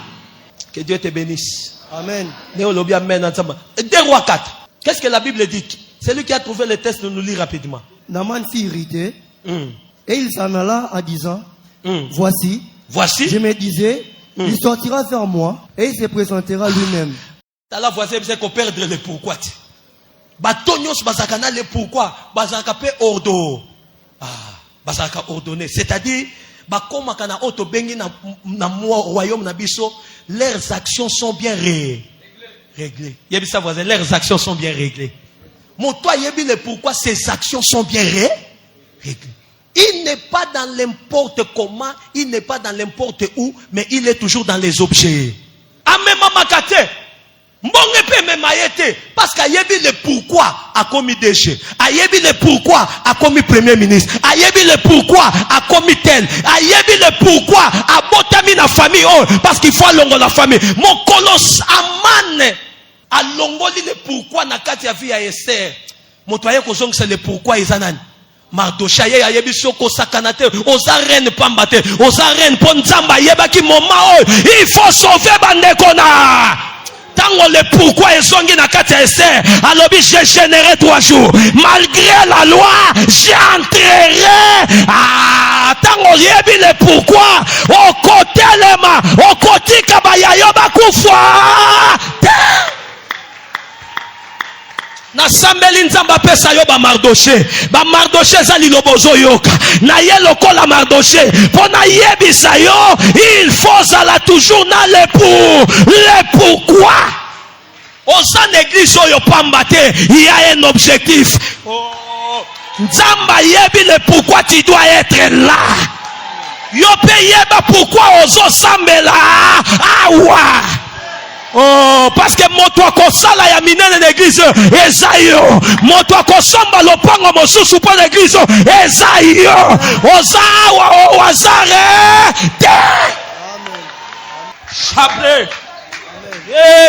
Que Dieu te bénisse. Amen. Néolobi amen ensemble. 2 Rois 4. Qu'est-ce que la Bible dit? C'est lui qui a trouvé le texte, nous lit rapidement. Naman fut irrité et il s'en alla en disant voici, je me disais, il sortira vers moi et il se présentera lui-même. T'as la voici, c'est qu'on perdre le pourquoi. Batonyos bazakana le pourquoi bazaka pe ordo bazaka ordonné, c'est-à-dire bakoma kana auto bengi na royaume na biso, leurs actions sont bien réglées. Yebisa voisin, leurs actions sont bien réglées. Mon toi yebi le pourquoi ces actions sont bien réglées. Il n'est pas dans n'importe comment, il n'est pas dans n'importe où, mais il est toujours dans les objets. Amen mamakate. Parce qu'ayebi le pourquoi a commis DG, ayebi le pourquoi a commis premier ministre, ayebi le pourquoi a commis tel, ayebi le pourquoi a botami na famille, oh, parce qu'il faut alongo la famille. Mon colosse amane a longoli le pourquoi na kati ya vie ya Esther. Mon toye kozong c'est le pourquoi izanan. Mardochaye ayebi soko sakanate, oza reine pambate, oza reine ponzamba yeba ki moment oh, il faut sauver bandekona. Tango le pourquoi ils sont na kati ya Esther, alobi je générerai 3 jours. Malgré la loi, j'entrerai. Tango yebi le pourquoi, au côté lema, au côté kabayayo bakufwa. Na sambeli nzamba pesa yo ba Mardoché za lilobozo yoka na ye lokola Mardoché pona yebisa yo il faut zala toujours na le pourquoi osa néglige yo pambate il y a un objectif nzamba yebi le pourquoi tu dois être là yo pe yeba pourquoi ozo sambela awa. Oh, parce que moto akosala ya minene l'église ezayo moto akosomba lopango mosusu po l'église ezayo ozawa wazare te chapelet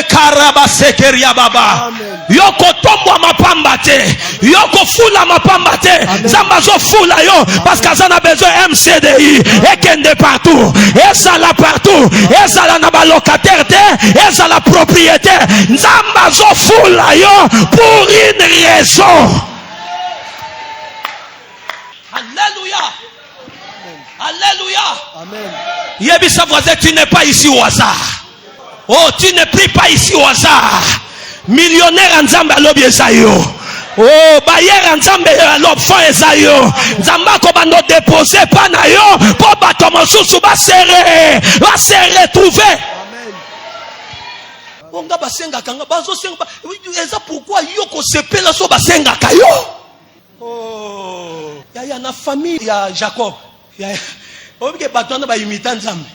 karaba sekeria baba yoko tombwa mapamba te yoko fula mapamba te zamba zo fula yo parce que ça a besoin MCDI et kende partout et ça là partout et ça là na ba locataire te et ça la propriété zamba zo fula yo pour une raison. Alléluia. Alléluia. Amen. Yebisa voisin, tu n'es pas ici au hasard. Oh, tu ne pries pas ici au hasard. millionnaire nzambe alobi eza yo. Oh, bayer nzambe l'opfan eza yo. Nzamba ko bando déposer pa na yo po bato mosusu ba se retrouver. Onga basenga kanga bazo senga eza pourquoi yo ko sepela so basenga kayo. Oh, ya na famille ya Jacob. Ya obike bato na ba imita nzambe.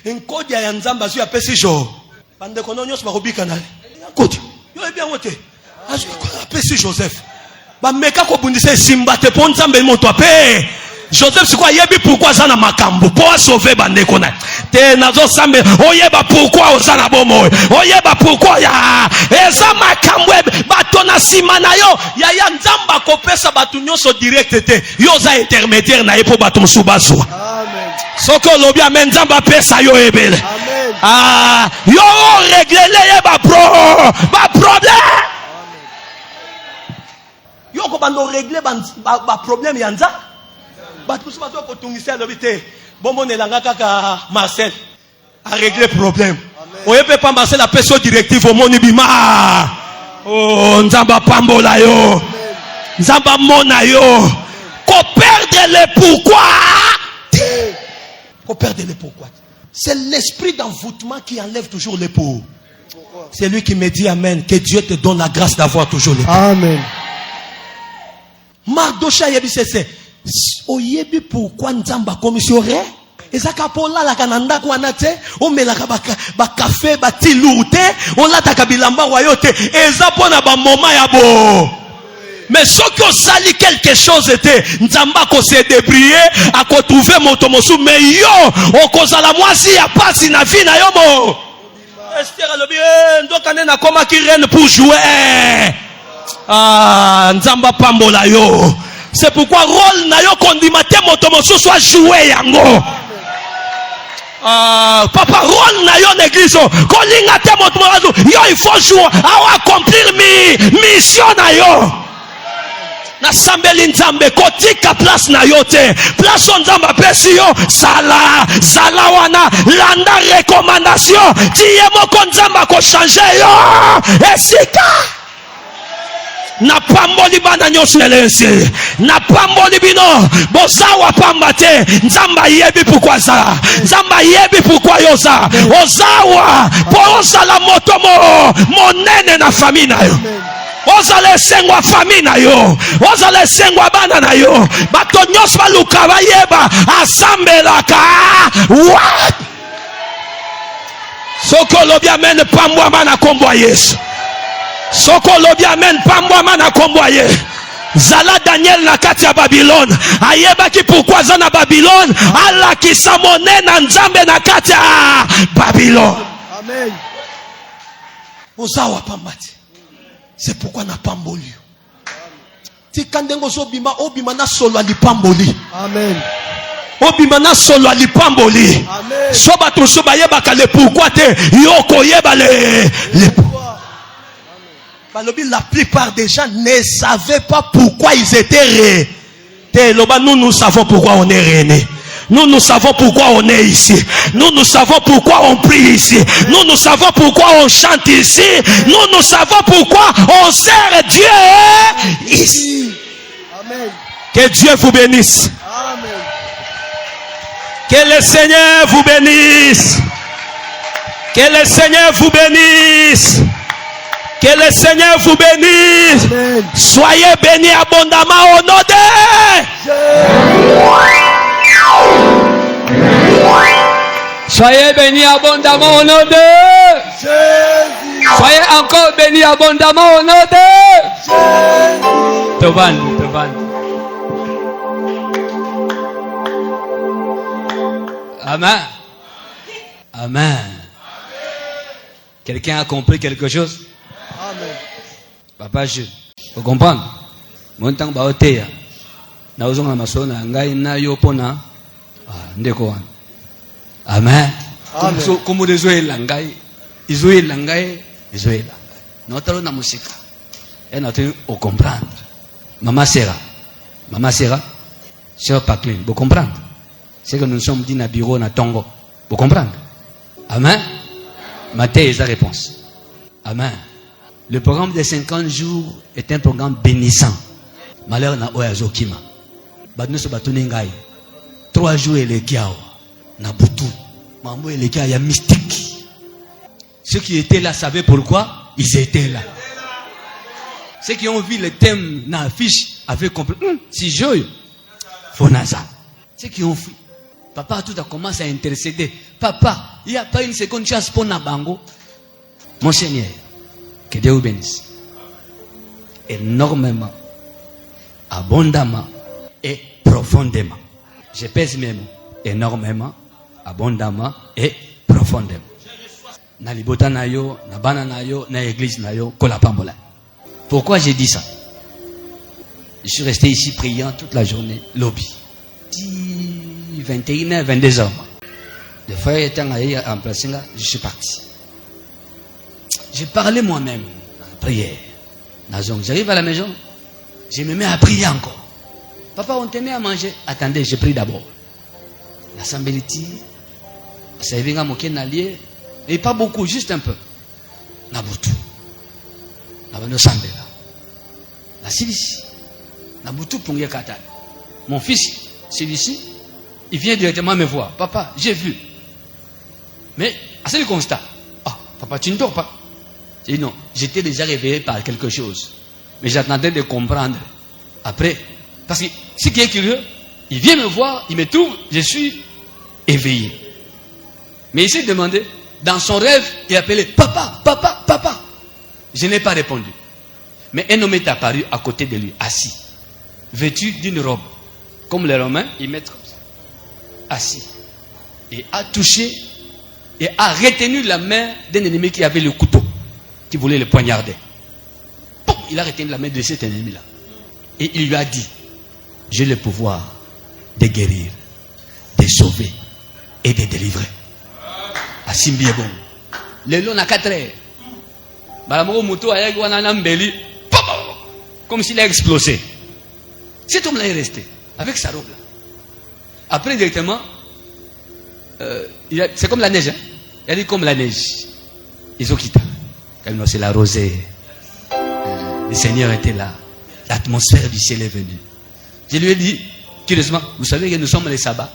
Enkodi ya nzamba zo ya pesi jo. Bande kono nyos ba robika na. Kodi. Yo e bien wote. Azu ko pesi Joseph. Ba meka ko bundisa simba te pon nzambe moto ape. Joseph c'est quoi yebi pourquoi ça na makambo pour sauver bande kona. Te nazo sambe oyeba pourquoi osana bomo. Oyeba pourquoi ya eza makambo bato na sima na yo ya nzamba ko pesa bato nyonso direct te. Yo za intermédiaire na yepo bato msubazo. Amen. Soko lobi amen nzamba pesa yo ebele. Amen. Ah, yo régler ba problème. Yo ko bando régler ba problème ya nza. Bato so bato ko tungisa lobi te. Bombo nelanga kaka Marcel a régler problème. Oye pe pa Marcel a peso directive au moni bima. Oh nzamba pambola yo. Nzamba mona yo. Ko perdre le pourquoi. Ko perdre le pourquoi. C'est l'esprit d'envoûtement qui enlève toujours les pauvres. C'est lui qui me dit amen. Que Dieu te donne la grâce d'avoir toujours les pauvres. Amen. Mardocha yebi sese. Oyebi pourquoi nzamba commissionnaire? Ezaka pola la kananda kwa nate. O melaka ba café ba ti lourte. On la taka bilamba wayote. Eza pona ba moment ya bo. Mais ce que sali quelque chose était nzamba ko se débrouiller à ko trouver motomosu mais yo okoza la mwasi ya pasi na vie na yo mo. Esther lobi ndoka na koma ki reine pour jouer. Ah nzamba pambola yo. C'est pourquoi rôle na yo kondimate motomosu soit jouer yango. Papa rôle na yo l'église kolinga te motomosu yo il faut jouer à accomplir mission na yo. Na sambeli nzambe kotika place na yo te place nzamba pesi yo sala wana landa recommandation tiye moko nzamba ko changer yo esika na pamboli bana nyonso elensi na pamboli bino bozawa pamba te nzamba yebi pourquoi ça nzamba yebi pourquoi yo za ozawa po osala moto monene na famille na yo. Ozale sengwa famille na yo. Ozale sengwa bana na yo. Bato nyos baluka bayeba asambelaka. What? Soko lobi amen pambwa mana kombo Yesu. Soko lobi amen pambwa mana kombo Yesu. Zala Daniel na kati ya Babylone. Ayeba ki pourquoi za na Babylone. Ala kisamone na nzambe na kati ya Babylone. Amen. Ozawa pambati. C'est pourquoi na pamboli. Ti kandengo so obima na solo ali pamboli. Amen. Obima na solo ali pamboli. Amen. So bato so bayeba ka le pourquoi te yoko yeba le pourquoi. Balobi la plupart des gens ne savaient pas pourquoi ils étaient nous savons pourquoi on est réunis. Nous savons pourquoi on est ici. Nous savons pourquoi on prie ici. Nous savons pourquoi on chante ici. Nous savons pourquoi on sert Dieu ici. Amen. Que Dieu vous bénisse. Amen. Que le Seigneur vous bénisse. Que le Seigneur vous bénisse. Que le Seigneur vous bénisse. Amen. Soyez bénis abondamment au nom de Soyez bénis abondamment au nom de Jésus. Soyez encore bénis abondamment au nom de Jésus. Tovan. Amen. Amen. Quelqu'un a compris quelque chose? Amen. Papa, je faut comprendre. Mon temps ba oteya. Na ozonga masona ngai na yo pona. Ndeko wana. Amen. Amen. So comme les oeils ngai, izoe ngai. Notalo na musika. Et notre au comprendre. Maman Sera, sœur Paclin, vous comprenez? C'est que nous sommes dit na bureau na Tongo. Vous comprenez? Amen. Matthieu est la réponse. Amen. Le programme des 50 jours est un programme bénissant. Malheur na oyazo kima. Badno se batuni ngai. 3 jours et les kiao. Na butu. Mambo et les kiao, il y a mystique. Ceux qui étaient là savaient pourquoi ils étaient là. Ceux qui ont vu le thème dans l'affiche avaient compris. Si je Fonaza. Ceux qui ont fui. Papa, tout a commencé à intercéder. Papa, il n'y a pas une seconde chance pour Nabango. Mon Seigneur, que Dieu vous bénisse. Énormément, abondamment et profondément. Je pèse mes mots. Énormément, abondamment et profondément. Na libota na yo, na bana na yo, na église na yo, kola pambola. Pourquoi j'ai dit ça? Je suis resté ici priant toute la journée, lobby. 21h, 22h. Le frère était en place, je suis parti. J'ai parlé moi-même en prière. J'arrive à la maison, je me mets à prier encore. Papa, on te met à manger. Attendez, je prie d'abord. L'assemblée dit, ça y vient à moquer n'allier. Et pas beaucoup, juste un peu. Nabutu. Nabutu la Silici. Nabutu Pungé Katal. Mon fils, celui-ci, il vient directement me voir. Papa, j'ai vu. Mais, c'est le constat. Ah, papa, tu ne dors pas. J'ai dit non, j'étais déjà réveillé par quelque chose. Mais j'attendais de comprendre. Après, parce que ce qui est curieux, il vient me voir, il me trouve, je suis éveillé. Mais il s'est demandé, dans son rêve, il appelait papa, papa, papa. Je n'ai pas répondu. Mais un homme est apparu à côté de lui, assis, vêtu d'une robe. Comme les Romains, ils mettent comme ça. Assis. Et a touché et a retenu la main d'un ennemi qui avait le couteau, qui voulait le poignarder. Boum, il a retenu la main de cet ennemi-là. Et il lui a dit, j'ai le pouvoir de guérir, de sauver et de délivrer. Asimbi est bon. Le long à 4 heures. Comme s'il a explosé. Cet homme-là est resté avec sa robe là. Après directement, c'est comme la neige. Hein? Il a dit comme la neige. Ils ont quitté. C'est la rosée. Le Seigneur était là. L'atmosphère du ciel est venue. Je lui ai dit, curieusement, vous savez que nous sommes les sabbats.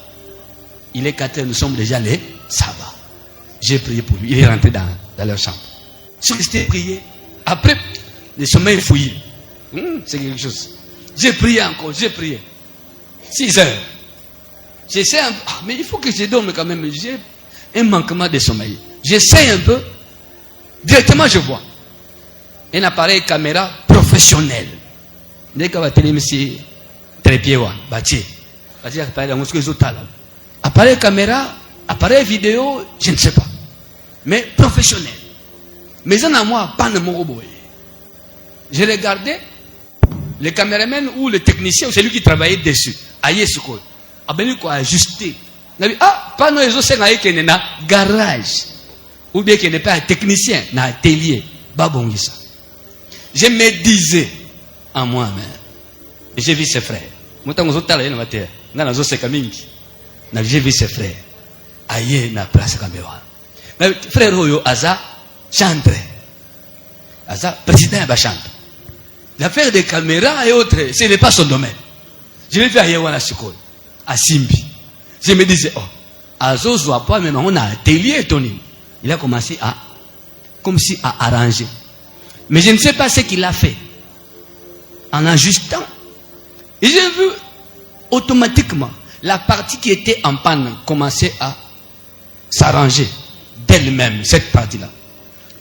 Il est 4 heures, nous sommes déjà les sabbats. J'ai prié pour lui. Il est rentré dans leur chambre. Je suis resté prier. Après, le sommeil fouillé. C'est quelque chose. J'ai prié encore, j'ai prié. 6 heures. J'essaie un peu. Mais il faut que je dorme quand même. J'ai un manquement de sommeil. J'essaie un peu. Directement, je vois un appareil caméra professionnel. Dès qu'on va télémétrer, trépied, appareil caméra, appareil vidéo, je ne sais pas. Mais professionnel. Mais en a moi, pas de mon robot. J'ai regardé le caméraman ou le technicien, ou celui qui travaillait dessus. Aïe, ce quoi. A bien quoi ajuster. Ah, pas nous les autres, c'est qu'il y a un garage. Ou bien qu'il n'est pas un technicien, un atelier. Babongisa. Je me disais en moi-même. J'ai vu ses frères. J'ai vu ses frères. Aïe, na place caméra. Mais frère Oyo, Aza, chantre. Aza, président de chantre. L'affaire des caméras et autres, ce n'est pas son domaine. Je l'ai fait à Yewana Shikol, à Simbi. Je me disais, oh, Azo soit pas, mais on a un atelier, Tony. Il a commencé à, comme si à arranger. Mais je ne sais pas ce qu'il a fait. En ajustant. Et j'ai vu, automatiquement, la partie qui était en panne commencer à s'arranger d'elle-même, cette partie-là.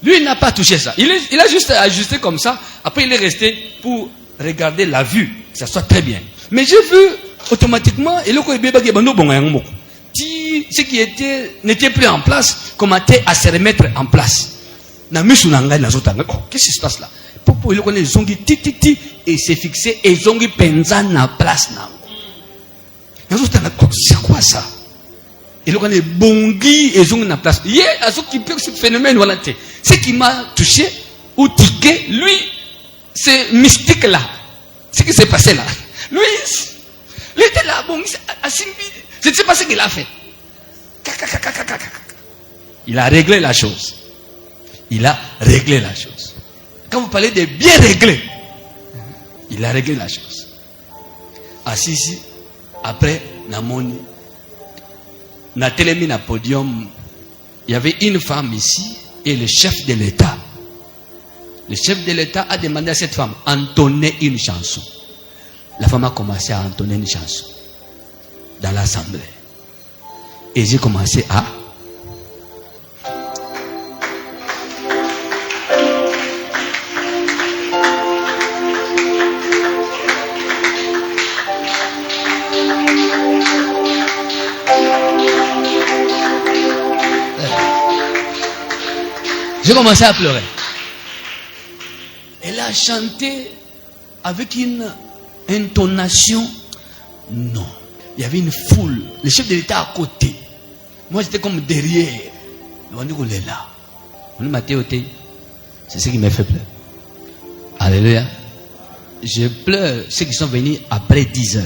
Lui, il n'a pas touché ça. Il a juste ajusté comme ça. Après, il est resté pour regarder la vue, que ça soit très bien. Mais j'ai vu automatiquement, et ce qui n'était plus en place, commençait à se remettre en place. Qu'est-ce qui se passe là? Et s'est fixé, et ils ont mis en place. C'est quoi ça? Et le est bongi et ils ont en place. Il y a ce phénomène, voilà. Ce qui m'a touché ou tiqué, lui, c'est mystique là. Ce qui s'est passé là. Lui, il était là, bon, je ne sais pas ce qu'il a fait. Il a réglé la chose. Il a réglé la chose. Quand vous parlez de bien régler, il a réglé la chose. Assis ici, après, Namoni, Natelemi na podium, il y avait une femme ici et le chef de l'État. Le chef de l'État a demandé à cette femme d'entonner une chanson. La femme a commencé à entonner une chanson dans l'assemblée. Et j'ai commencé à... J'ai commencé à pleurer. Elle a chanté avec une intonation. Non. Il y avait une foule. Le chef de l'État à côté. Moi, j'étais comme derrière. On dit qu'on est là. On m'a dit, c'est ce qui m'a fait pleurer. Alléluia. Je pleure ceux qui sont venus après 10 heures.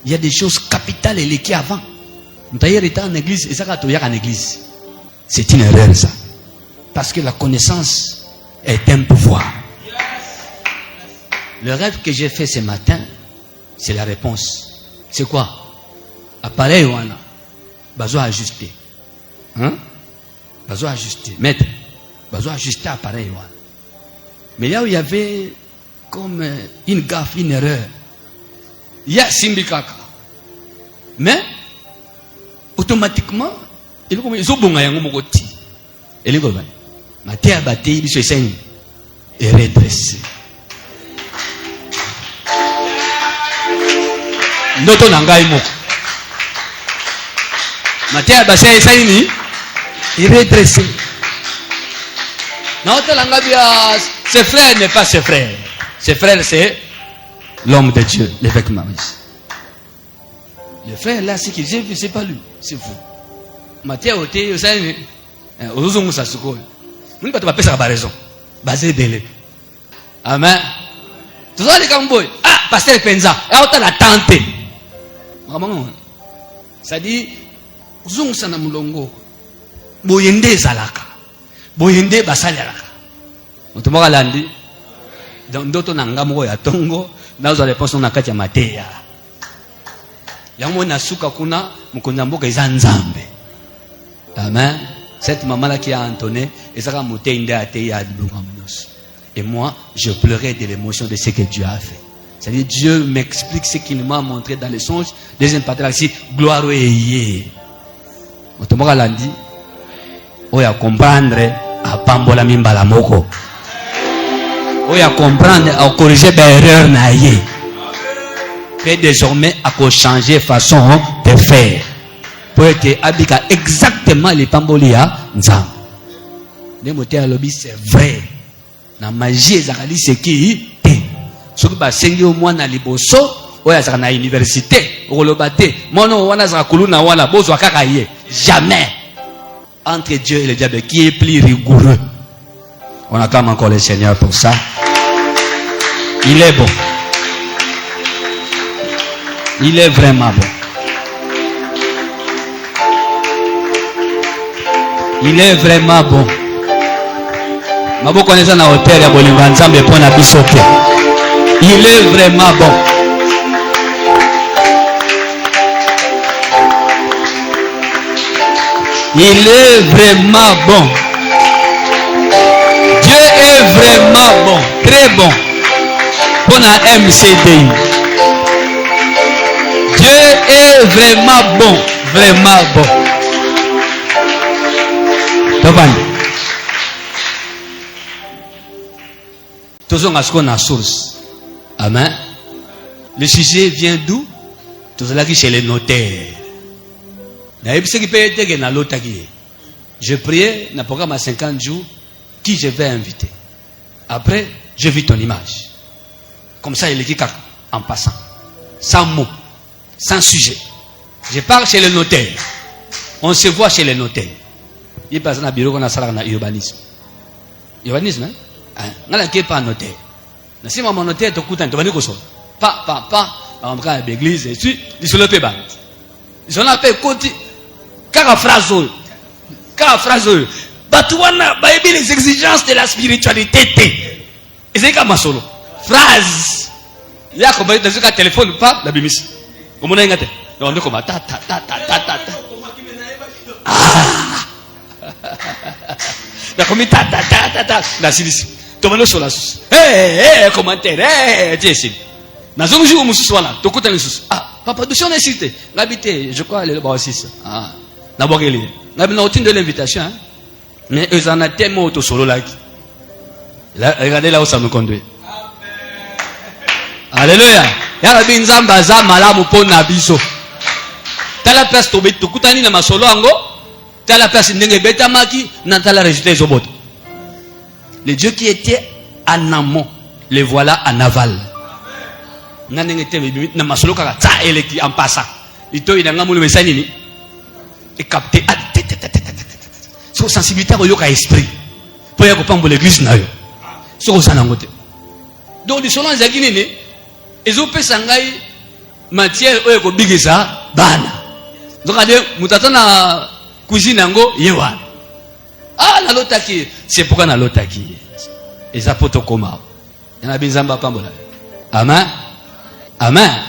Il y a des choses capitales et les qui avant. D'ailleurs, il était en église et ça va en église. C'est une erreur, ça. Parce que la connaissance est un pouvoir. Le rêve que j'ai fait ce matin, c'est la réponse. C'est quoi? Appareil ou non? Besoin ajuster. Hein? Besoin ajuster. Maître, besoin ajuster appareil ou non? Mais là où il y avait comme une gaffe, une erreur, il y a Simbikaka. Mais, automatiquement, il y a ma terre battée, il est redressé. Noto nangai moko. Ma terre battée, il est redressé. Noto nangai, ses frères n'est pas ses frères. Ses frères, c'est l'homme de Dieu, l'évêque Maurice. Le frère là, c'est qu'il j'ai vu, c'est pas lui, c'est vous. Ma terre ôté, vous savez, vous avez ça ce qu'on. Vous ne pouvez pas faire ça raison. Basé belé. Amen. Tout ça les gamboy. Ah, pasteur Penza. Et autant la tante. Vraiment. Ça dit, zung sana mulongo. Boyende zalaka. Boyende basalaka. Otomoka landi. Ndoto nanga moko ya tongo. Nazo réponse na kati ya mateya. Yango na suka kuna mukonza mboka eza nzambe. Amen. Cette maman-là qui a entonné, et moi, je pleurais de l'émotion de ce que Dieu a fait. C'est-à-dire, Dieu m'explique ce qu'il m'a montré dans les songes. Deuxième partie, là, c'est gloire au Yé. Otomoka landi, oya comprendre, à pambola mimbala moko. Oya comprendre, à corriger l'erreur na yé. Et désormais, à changer façon de faire. Pour être habitué exactement les pambolia nzam. Les moteurs lobby c'est vrai. La magie ezali c'est qui te. Ce qui va sengi au moins na liboso, oya za na université, olobate. Mono wana za kuluna wana bozo kaka yé. Jamais. Entre Dieu et le diable qui est plus rigoureux. On acclame encore le Seigneur pour ça. Il est bon. Il est vraiment bon. Il est vraiment bon. Il est vraiment bon. Il est vraiment bon. Dieu est vraiment bon. Très bon. Pour la MCDI. Dieu est vraiment bon. Vraiment bon. Toujours à ce qu'on a source. Amen. Le sujet vient d'où? Tout cela qui chez les notaires. Je priais, dans le programme à 50 jours, qui je vais inviter. Après, je vis ton image. Comme ça, il est dit en passant. Sans mots, sans sujet. Je parle chez les notaires. On se voit chez les notaires. Il passe dans le bureau qu'on a salarié dans l'urbanisme. Urbanisme, hein? On n'a pas notaire. Si mon notaire te coûte un peu, pas, on prend l'église et puis, ils sont le peu bas. Ils sont là, côté. Car phrase, batouana, les exigences de la spiritualité. Et c'est comme solo. Phrase. Il y a comme dans un téléphone, pas la bimis. Comment on a gâté? On est comme ta. La comme ta. La silis. Tomando sur la sauce. Commentaire. Tiens ici. Nous avons joué au Moussouala. Tu écoutes les sous. Papa, d'où on est cité? L'habité, je crois, le bas aussi. D'abord, il est. Nous avons aucune de l'invitation. Mais ils en ont tellement auto solo là. Regardez là où ça nous conduit. Alléluia. Ya rabbi nzamba za malamu pona biso. Tala place to beto kutani na masolo ango. Tala place ndenge beta maki na tala résultat ezobot. Les dieux qui étaient en amont, les voilà en aval. Nandenge te na masolo kaka ta eleki en passant. Ito inanga mulu mesani ni. Et capter so sensibilité ko yoka esprit. Po ya ko pambo l'église na yo. So ça nangote. Donc les solons ezaki nini? Ezopesa ngai matière oyo ko bigisa bana. Donc ade mutata na cuisine yango yewa. Na lotaki, c'est pourquoi na lotaki. Eza poto koma. Yana binzamba pambola. Amen. Amen.